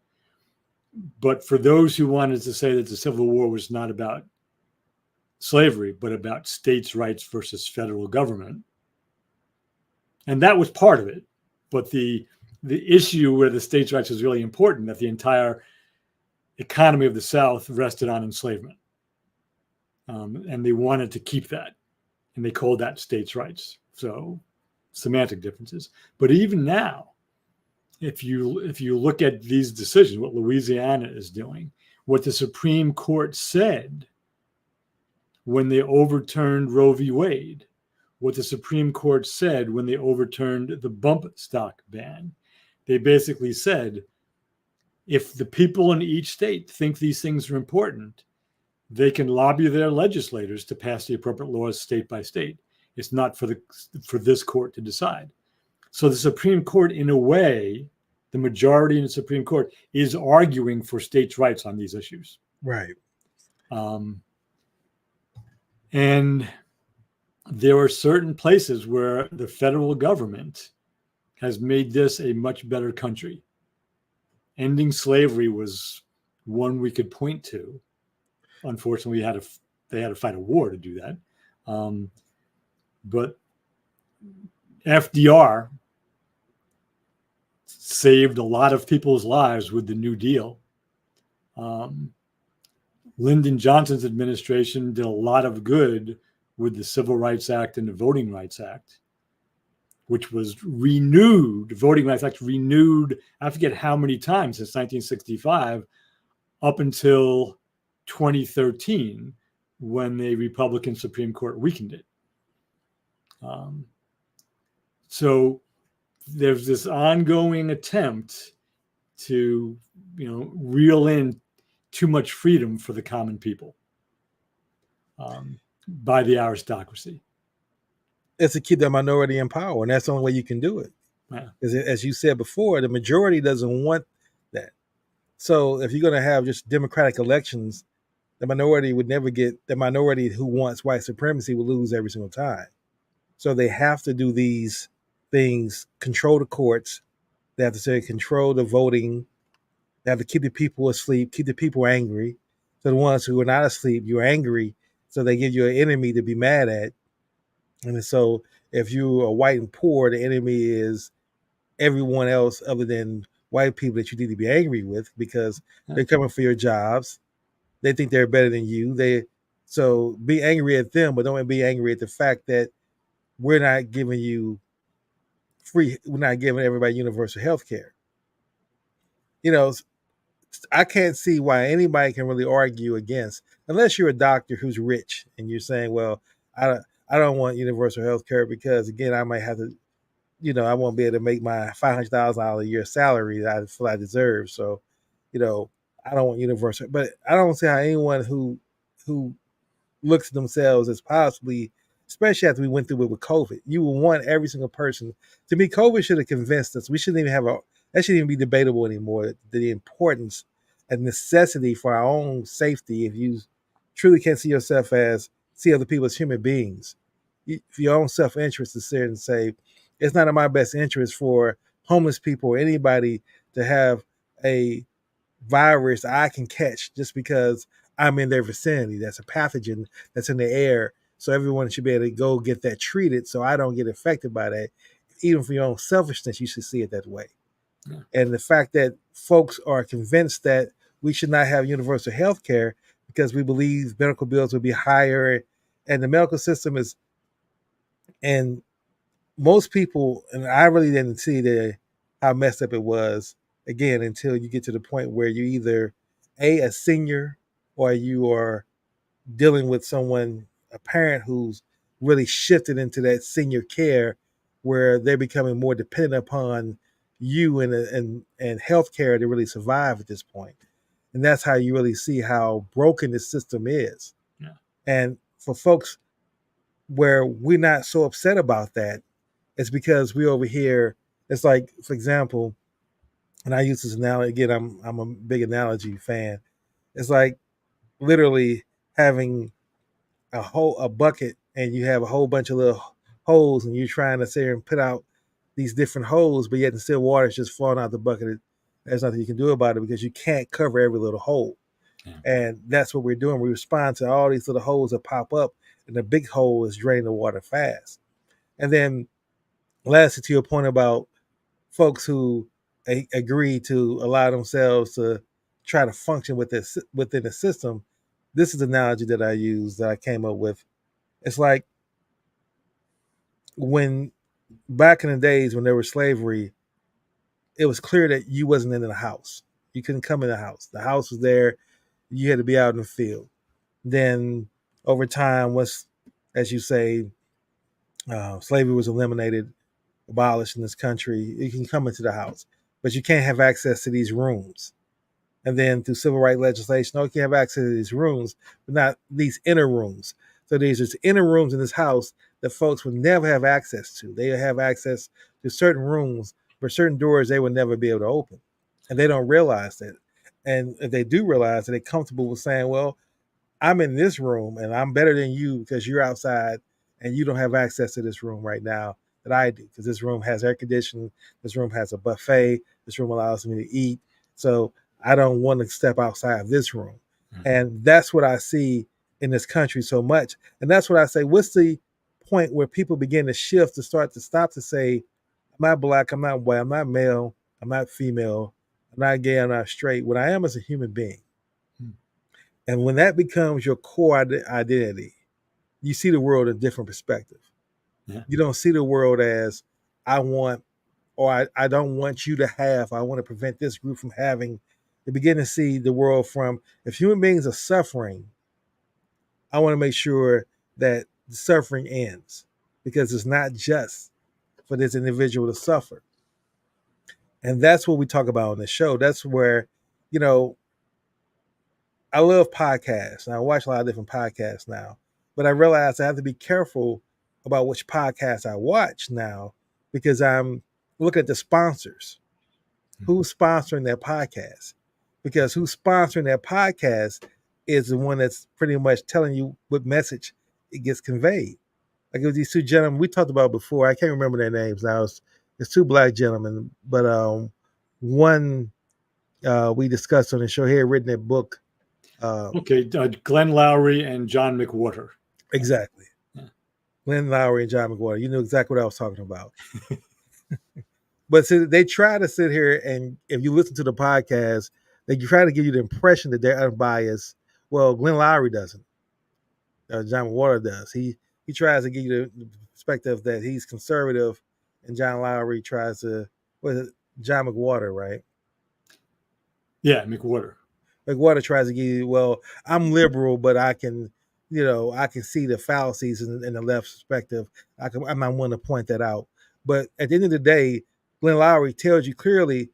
[SPEAKER 2] But for those who wanted to say that the Civil War was not about slavery, but about states' rights versus federal government, and that was part of it. But the issue where the states' rights was really important, that the entire economy of the South rested on enslavement. And they wanted to keep that. And they called that states' rights. So semantic differences. But even now, if you look at these decisions, what Louisiana is doing, what the Supreme Court said when they overturned Roe v. Wade, what the Supreme Court said when they overturned the bump stock ban, they basically said, if the people in each state think these things are important, they can lobby their legislators to pass the appropriate laws state by state. It's not for this court to decide. So the Supreme Court, in a way, the majority in the Supreme Court is arguing for states' rights on these issues.
[SPEAKER 1] Right.
[SPEAKER 2] And there are certain places where the federal government has made this a much better country. Ending slavery was one we could point to. Unfortunately, they had to fight a war to do that. But FDR saved a lot of people's lives with the New Deal. Lyndon Johnson's administration did a lot of good with the Civil Rights Act and the Voting Rights Act, which was renewed. The Voting Rights Act renewed, I forget how many times since 1965, up until 2013, when the Republican Supreme Court weakened it. So there's this ongoing attempt to, reel in too much freedom for the common people by the aristocracy.
[SPEAKER 1] It's to keep the minority in power, and that's the only way you can do it.
[SPEAKER 2] Yeah.
[SPEAKER 1] As you said before, the majority doesn't want that. So if you're going to have just democratic elections, the minority would never get, the minority who wants white supremacy will lose every single time. So they have to do these things, control the courts. They have to say control the voting. They have to keep the people asleep, keep the people angry. So the ones who are not asleep, you're angry. So they give you an enemy to be mad at. And so if you are white and poor, the enemy is everyone else other than white people that you need to be angry with, because they're coming for your jobs. They think they're better than you. So be angry at them, but don't be angry at the fact that we're not giving you we're not giving everybody universal health care. I can't see why anybody can really argue against, unless you're a doctor who's rich and you're saying, well, I don't want universal health care because, again, I might have to, I won't be able to make my $500,000 a year salary that I feel I deserve. So, I don't want universal. But I don't see how anyone who looks at themselves as possibly especially after we went through it with COVID. You would want every single person. To me, COVID should have convinced us. We shouldn't even have that shouldn't even be debatable anymore. The importance and necessity for our own safety. If you truly can't see other people as human beings, for your own self interest to sit and say, it's not in my best interest for homeless people or anybody to have a virus I can catch just because I'm in their vicinity. That's a pathogen that's in the air. So everyone should be able to go get that treated so I don't get affected by that. Even for your own selfishness, you should see it that way.
[SPEAKER 2] Yeah.
[SPEAKER 1] And the fact that folks are convinced that we should not have universal health care because we believe medical bills will be higher. And the medical system is, and most people, and I really didn't see how messed up it was again until you get to the point where you either a senior or you are dealing with someone, a parent who's really shifted into that senior care where they're becoming more dependent upon you and healthcare to really survive at this point. And that's how you really see how broken this system is.
[SPEAKER 2] Yeah.
[SPEAKER 1] And for folks where we're not so upset about that, it's because we over here, it's like, for example, and I use this analogy again, I'm a big analogy fan. It's like literally having a bucket and you have a whole bunch of little holes and you're trying to sit here and put out these different holes, but yet the still water is just flowing out the bucket. There's nothing you can do about it because you can't cover every little hole.
[SPEAKER 2] Yeah.
[SPEAKER 1] And that's what we're doing. We respond to all these little holes that pop up, and the big hole is draining the water fast. And then lastly, to your point about folks who agree to allow themselves to try to function within the system, this is the analogy that I use that I came up with. It's like when back in the days when there was slavery, it was clear that you wasn't in the house. You couldn't come in the house. The house was there. You had to be out in the field. Then over time, once, as you say, slavery was eliminated, abolished in this country, you can come into the house, but you can't have access to these rooms. And then through civil rights legislation, you can have access to these rooms, but not these inner rooms. So there's just inner rooms in this house that folks would never have access to. They have access to certain rooms, but certain doors they would never be able to open. And they don't realize that. And if they do realize that, they're comfortable with saying, well, I'm in this room and I'm better than you because you're outside and you don't have access to this room right now that I do. Because this room has air conditioning, this room has a buffet, this room allows me to eat. So I don't want to step outside of this room. Mm-hmm. And that's what I see in this country so much. And that's what I say, what's the point where people begin to shift to start to stop to say, I'm not black, I'm not white, I'm not male, I'm not female, I'm not gay, I'm not straight. What I am is a human being. Mm-hmm. And when that becomes your core identity, you see the world in a different perspective. Yeah. You don't see the world as I want, or I don't want you to have, I want to prevent this group from having. You begin to see the world from, if human beings are suffering, I want to make sure that the suffering ends because it's not just for this individual to suffer. And that's what we talk about on the show. That's where, you know, I love podcasts and I watch a lot of different podcasts now, but I realize I have to be careful about which podcasts I watch now because I'm looking at the sponsors. Who's sponsoring their podcast? Because who's sponsoring their podcast is the one that's pretty much telling you what message it gets conveyed. Like with these two gentlemen we talked about before, I can't remember their names now. It's two black gentlemen, but one we discussed on the show here, written that book.
[SPEAKER 2] Glenn Lowry and John McWhorter.
[SPEAKER 1] Exactly. Yeah. Glenn Lowry and John McWhorter. You knew exactly what I was talking about. But so they try to sit here, and if you listen to the podcast, they try to give you the impression that they're unbiased. Well, Glenn Lowry doesn't. John McWhorter does. He tries to give you the perspective that he's conservative, and John Lowry tries to. What is it? John McWhorter, right?
[SPEAKER 2] Yeah, McWhorter.
[SPEAKER 1] McWhorter tries to give you, well, I'm liberal, but I can, I can see the fallacies in the left perspective. I'm not one to point that out. But at the end of the day, Glenn Lowry tells you clearly,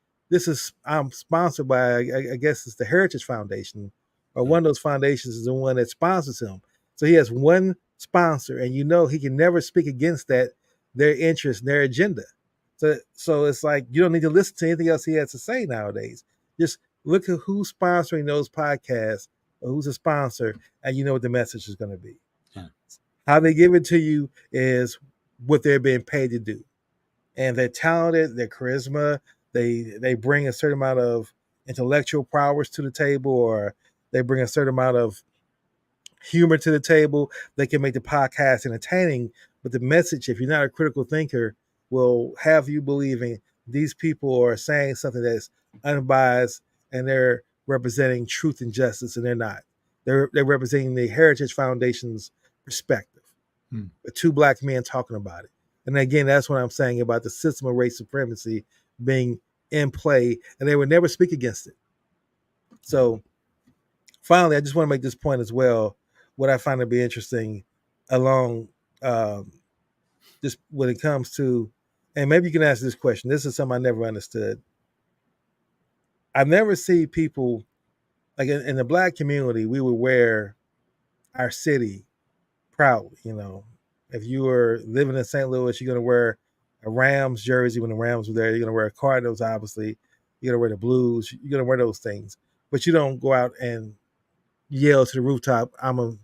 [SPEAKER 1] I'm sponsored by, I guess it's the Heritage Foundation, or one of those foundations is the one that sponsors him. So he has one sponsor, and he can never speak against their interest, their agenda. So it's like you don't need to listen to anything else he has to say nowadays. Just look at who's sponsoring those podcasts or who's a sponsor, and you know what the message is going to be.
[SPEAKER 2] Yeah.
[SPEAKER 1] How they give it to you is what they're being paid to do, and they're talented, their charisma, they bring a certain amount of intellectual prowess to the table, or they bring a certain amount of humor to the table. They can make the podcast entertaining, but the message, if you're not a critical thinker, will have you believing these people are saying something that's unbiased and they're representing truth and justice, and they're not. They're representing the Heritage Foundation's perspective. The two black men talking about it. And again, that's what I'm saying about the system of race supremacy being in play, and they would never speak against it. So finally, I just want to make this point as well. What I find to be interesting along just when it comes to, and maybe you can answer this question. This is something I never understood. I never see people, like in the black community, we would wear our city proudly. If you were living in St. Louis, you're going to wear a Rams jersey when the Rams were there. You're going to wear a Cardinals, obviously. You're going to wear the Blues. You're going to wear those things. But you don't go out and yell to the rooftop, I'm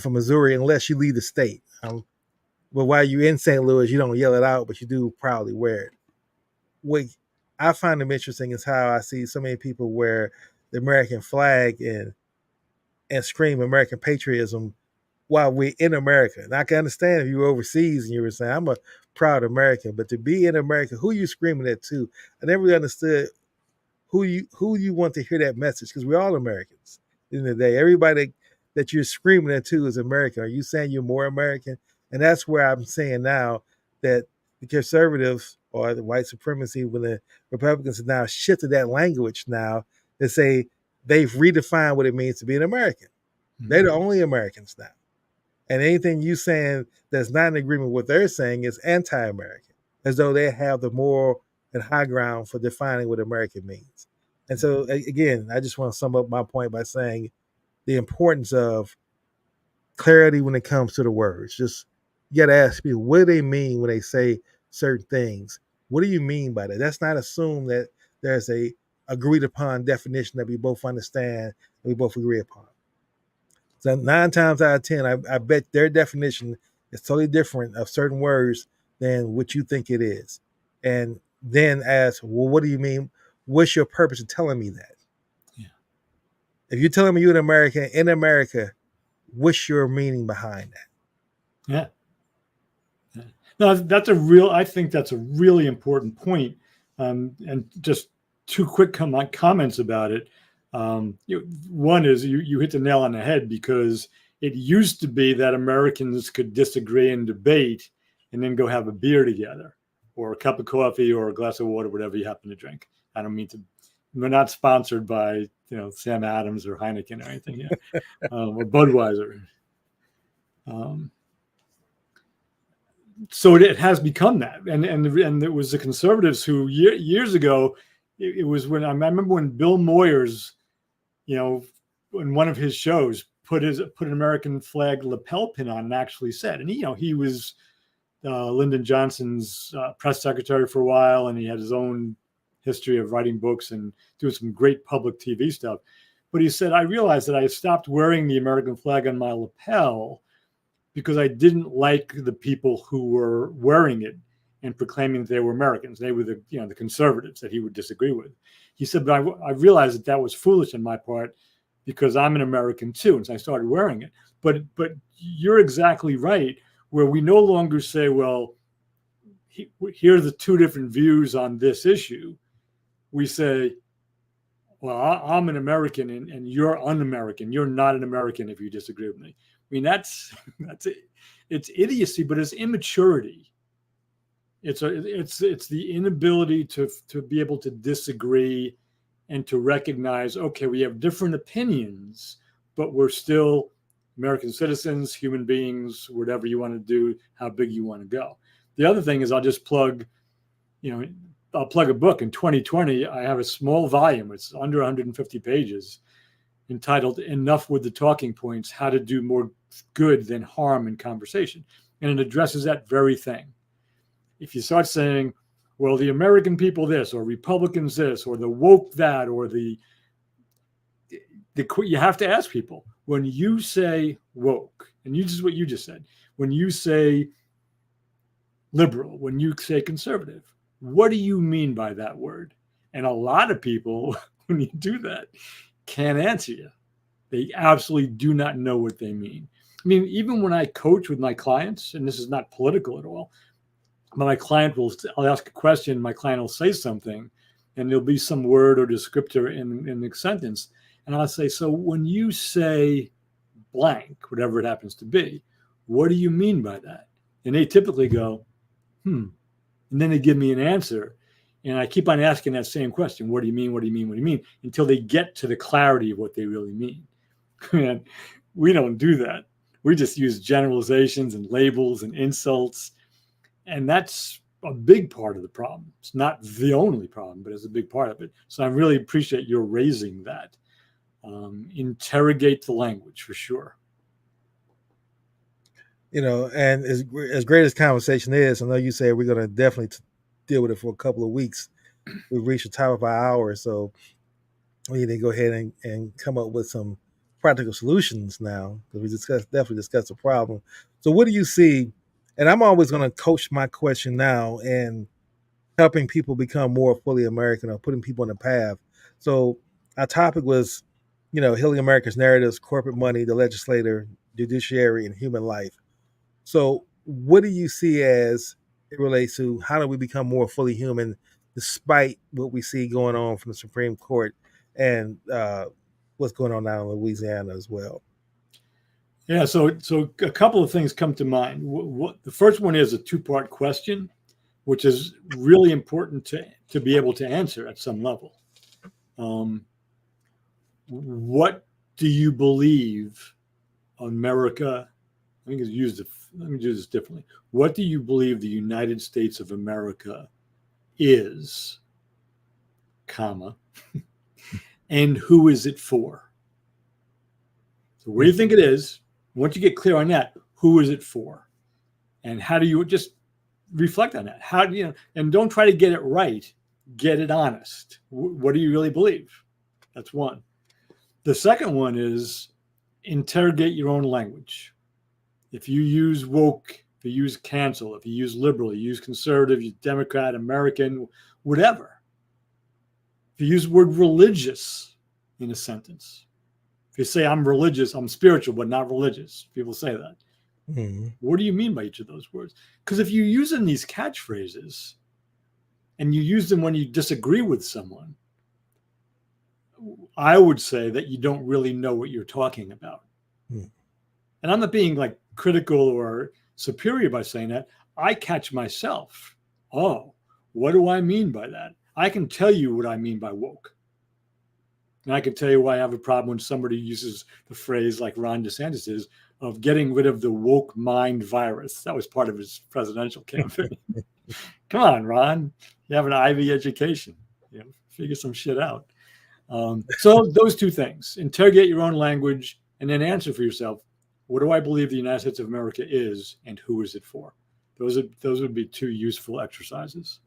[SPEAKER 1] from Missouri, unless you leave the state. But while you're in St. Louis, you don't yell it out, but you do proudly wear it. What I find them interesting is how I see so many people wear the American flag and scream American patriotism while we're in America. And I can understand if you were overseas and you were saying, I'm a proud American, but to be in America, who you screaming at to? I never really understood who you want to hear that message, because we're all Americans. In the day, everybody that you're screaming at to is American. Are you saying you're more American? And that's where I'm saying now that the conservatives or the white supremacy, when the Republicans have now shifted that language now to say they've redefined what it means to be an American. They're the only Americans now. And anything you saying that's not in agreement with what they're saying is anti-American, as though they have the moral and high ground for defining what American means. And so, again, I just want to sum up my point by saying the importance of clarity when it comes to the words. Just you got to ask people, what do they mean when they say certain things? What do you mean by that? That's not assume that there's a agreed upon definition that we both understand and we both agree upon. So 9 times out of 10, I bet their definition is totally different of certain words than what you think it is. And then ask, well, what do you mean? What's your purpose of telling me that?
[SPEAKER 2] Yeah.
[SPEAKER 1] If you're telling me you're an American in America, what's your meaning behind that?
[SPEAKER 2] Yeah. No, I think that's a really important point. And just 2 quick comments about it. One is you hit the nail on the head, because it used to be that Americans could disagree and debate and then go have a beer together, or a cup of coffee, or a glass of water, whatever you happen to drink. I don't mean to, we're not sponsored by, Sam Adams or Heineken or anything, or Budweiser. So it has become that. And it was the conservatives who years ago, it was when I remember when Bill Moyers, in one of his shows, put an American flag lapel pin on and actually said, and he was Lyndon Johnson's press secretary for a while, and he had his own history of writing books and doing some great public TV stuff. But he said, I realized that I stopped wearing the American flag on my lapel because I didn't like the people who were wearing it and proclaiming that they were Americans. They were the conservatives that he would disagree with. He said, but I realized that was foolish on my part, because I'm an American too. And so I started wearing it. But you're exactly right, where we no longer say, well, here are the 2 different views on this issue. We say, well, I'm an American and you're un-American. You're not an American if you disagree with me. I mean, that's it. It's idiocy, but it's immaturity. It's the inability to be able to disagree and to recognize, okay, we have different opinions, but we're still American citizens, human beings, whatever you want to do, how big you want to go. The other thing is, I'll just plug, I'll plug a book. In 2020, I have a small volume. It's under 150 pages. entitled Enough with the Talking Points, How to Do More Good Than Harm in Conversation. And it addresses that very thing. If you start saying, well, the American people this, or Republicans this, or the woke that, or the you have to ask people, when you say woke, and this is what you just said, when you say liberal, when you say conservative, what do you mean by that word? And a lot of people, when you do that, can't answer you. They absolutely do not know what they mean. I mean, even when I coach with my clients, and this is not political at all, but I'll ask a question, my client will say something, and there'll be some word or descriptor in the sentence. And I'll say, so when you say blank, whatever it happens to be, what do you mean by that? And they typically go, And then they give me an answer. And I keep on asking that same question. What do you mean? What do you mean? What do you mean? Until they get to the clarity of what they really mean. And we don't do that. We just use generalizations and labels and insults. And that's a big part of the problem. It's not the only problem, but it's a big part of it. So I really appreciate your raising that. Interrogate the language for sure.
[SPEAKER 1] And as great as conversation is, I know you say we're going to definitely deal with it for a couple of weeks. We've reached the top of our hour, so we need to go ahead and come up with some practical solutions now, because we definitely discussed the problem. So what do you see? And I'm always going to coach my question now and helping people become more fully American, or putting people on the path. So our topic was, healing America's narratives, corporate money, the legislator, judiciary, and human life. So what do you see as it relates to how do we become more fully human despite what we see going on from the Supreme Court and what's going on now in Louisiana as well?
[SPEAKER 2] Yeah, so a couple of things come to mind. The first one is a two-part question, which is really important to be able to answer at some level. What do you believe America? I think it's used. Let me do this differently. What do you believe the United States of America is, comma, and who is it for? So what do you think it is? Once you get clear on that, who is it for? And how do you just reflect on that? How do you, and don't try to get it right, get it honest. What do you really believe? That's one. The second one is interrogate your own language. If you use woke, if you use cancel, if you use liberal, you use conservative, you Democrat, American, whatever. If you use the word religious in a sentence, if you say I'm religious, I'm spiritual, but not religious, people say that. Mm-hmm. What do you mean by each of those words? Because if you use in these catchphrases and you use them when you disagree with someone, I would say that you don't really know what you're talking about. Mm. And I'm not being like critical or superior by saying that. I catch myself. Oh, what do I mean by that? I can tell you what I mean by woke. And I can tell you why I have a problem when somebody uses the phrase like Ron DeSantis is of getting rid of the woke mind virus. That was part of his presidential campaign. Come on, Ron. You have an Ivy education. Figure some shit out. So those two things, interrogate your own language and then answer for yourself. What do I believe the United States of America is and who is it for? Those would be two useful exercises.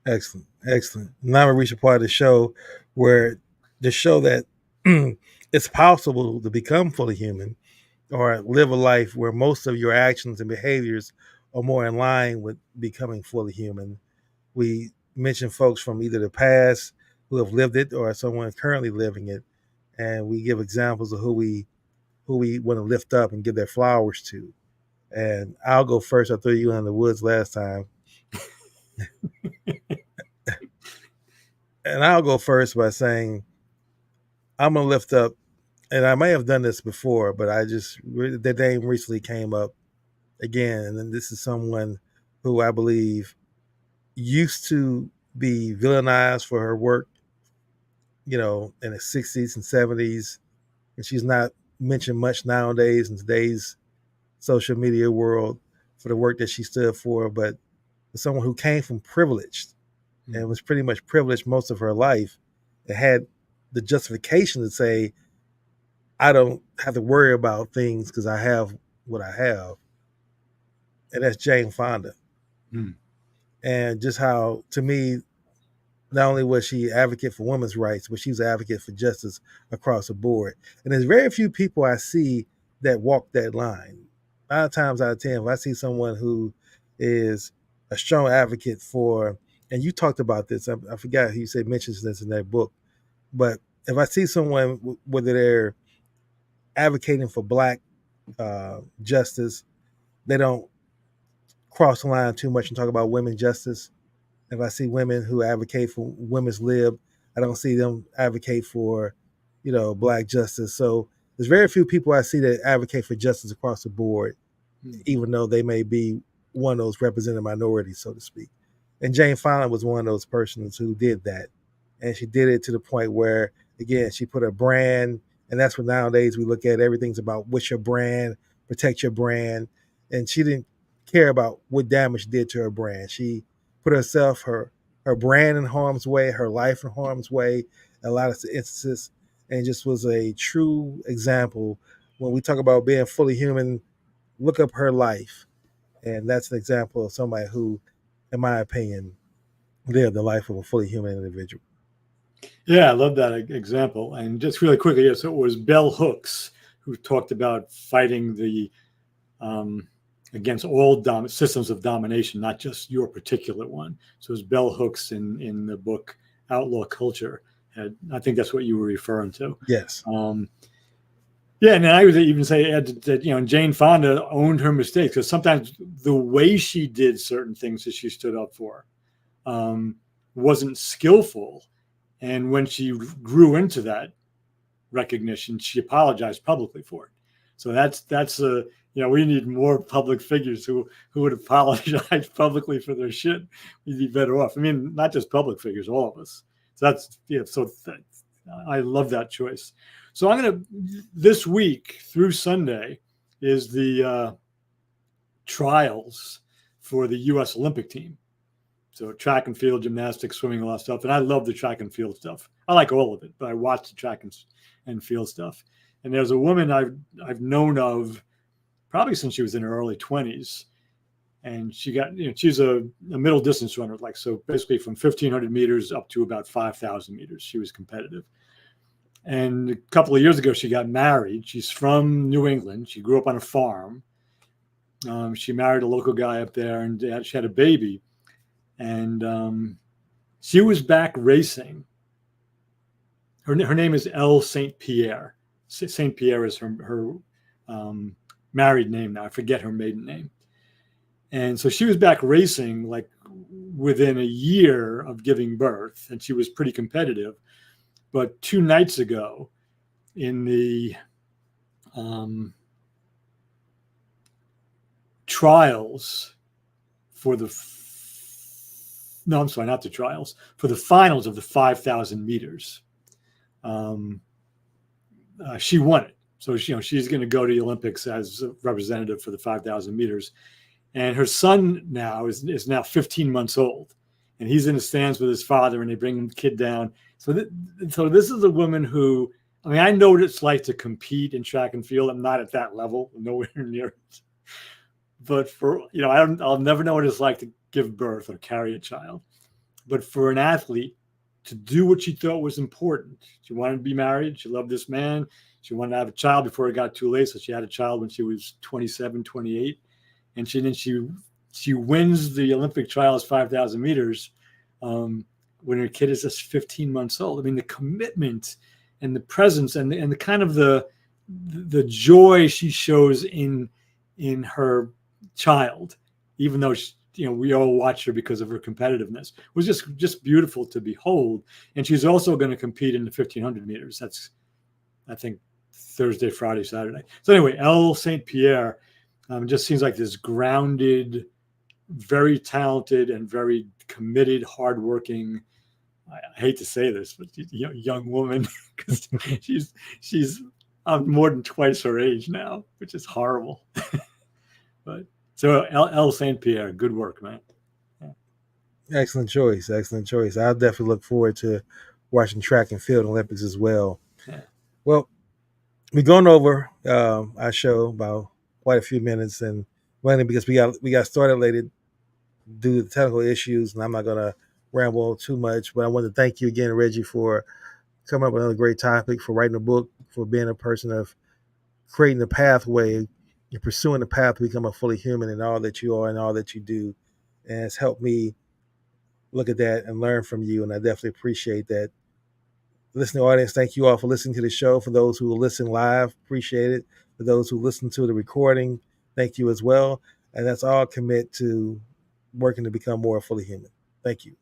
[SPEAKER 1] Excellent. Now we reach a part of the show where to show that it's possible to become fully human or live a life where most of your actions and behaviors are more in line with becoming fully human. We mention folks from either the past who have lived it or someone currently living it, and we give examples of who we want to lift up and give their flowers to. And I'll go first. I threw you in the woods last time. And I'll go first by saying I'm going to lift up, and I may have done this before, but the name recently came up again. And then this is someone who I believe used to be villainized for her work, in the 60s and 70s. And she's not mentioned much nowadays in today's social media world for the work that she stood for, but someone who came from privileged and was pretty much privileged most of her life and had the justification to say I don't have to worry about things because I have what I have, and that's Jane Fonda.
[SPEAKER 2] Hmm.
[SPEAKER 1] And just how, to me, not only was she an advocate for women's rights, but she was an advocate for justice across the board. And there's very few people I see that walk that line. 9 times out of 10, if I see someone who is a strong advocate for, and you talked about this, I forgot who you said mentions this in that book, but if I see someone, whether they're advocating for black justice, they don't cross the line too much and talk about women's justice. If I see women who advocate for women's lib, I don't see them advocate for, black justice. So there's very few people I see that advocate for justice across the board, even though they may be one of those represented minorities, so to speak. And Jane Fonda was one of those persons who did that. And she did it to the point where, again, she put a brand, and that's what nowadays we look at. Everything's about what's your brand, protect your brand. And she didn't care about what damage did to her brand. She put herself, her brand in harm's way, her life in harm's way, a lot of instances, and just was a true example. When we talk about being fully human, look up her life. And that's an example of somebody who, in my opinion, lived the life of a fully human individual.
[SPEAKER 2] Yeah, I love that example. And just really quickly, yes, it was Bell Hooks who talked about fighting the against all systems of domination, not just your particular one. So it was Bell Hooks in the book Outlaw Culture. I think that's what you were referring to.
[SPEAKER 1] Yes.
[SPEAKER 2] Yeah, and I would even say that Jane Fonda owned her mistakes, because sometimes the way she did certain things that she stood up for wasn't skillful. And when she grew into that recognition, she apologized publicly for it. So that's we need more public figures who would apologize publicly for their shit. We'd be better off. I mean, not just public figures, all of us. So I love that choice. So this week through Sunday is the trials for the U.S. Olympic team. So track and field, gymnastics, swimming, a lot of stuff. And I love the track and field stuff. I like all of it, but I watch the track and field stuff. And there's a woman I've known of probably since she was in her early 20s. And she's a middle distance runner, so basically from 1,500 meters up to about 5,000 meters. She was competitive. And a couple of years ago, she got married. She's from New England. She grew up on a farm. She married a local guy up there, and she had a baby. And she was back racing. Her name is Elle St. Pierre. St. Pierre is her married name now. I forget her maiden name. And so she was back racing within a year of giving birth, and she was pretty competitive. But 2 nights ago, in the trials for the not the trials, for the finals of the 5,000 meters, she won it. So she's going to go to the Olympics as a representative for the 5,000 meters. And her son now is now 15 months old, and he's in the stands with his father, and they bring the kid down. So this is a woman who, I know what it's like to compete in track and field. I'm not at that level, nowhere near it. But I'll never know what it's like to give birth or carry a child. But for an athlete to do what she thought was important, she wanted to be married. She loved this man. She wanted to have a child before it got too late. So she had a child when she was 27, 28. And she wins the Olympic trials 5,000 meters when her kid is just 15 months old. The commitment and the presence and the kind of the joy she shows in her child, even though we all watch her because of her competitiveness, was just beautiful to behold. And she's also going to compete in the 1,500 meters. That's, I think, Thursday, Friday, Saturday. So anyway, Elle St. Pierre just seems like this grounded, very talented, and very committed, hardworking, I hate to say this, but young woman, because she's more than twice her age now, which is horrible. But so Elle St. Pierre, good work, man.
[SPEAKER 1] Excellent choice. Excellent choice. I'll definitely look forward to watching track and field Olympics as well.
[SPEAKER 2] Yeah.
[SPEAKER 1] Well, we've gone over our show about quite a few minutes, and mainly because we got started late due to technical issues, and I'm not gonna ramble too much. But I want to thank you again, Reggie, for coming up with another great topic, for writing a book, for being a person of creating a pathway, you're pursuing the path to become a fully human in all that you are and all that you do. And it's helped me look at that and learn from you. And I definitely appreciate that. Listening audience, thank you all for listening to the show. For those who listen live, appreciate it. For those who listen to the recording, thank you as well. And that's all commit to working to become more fully human. Thank you.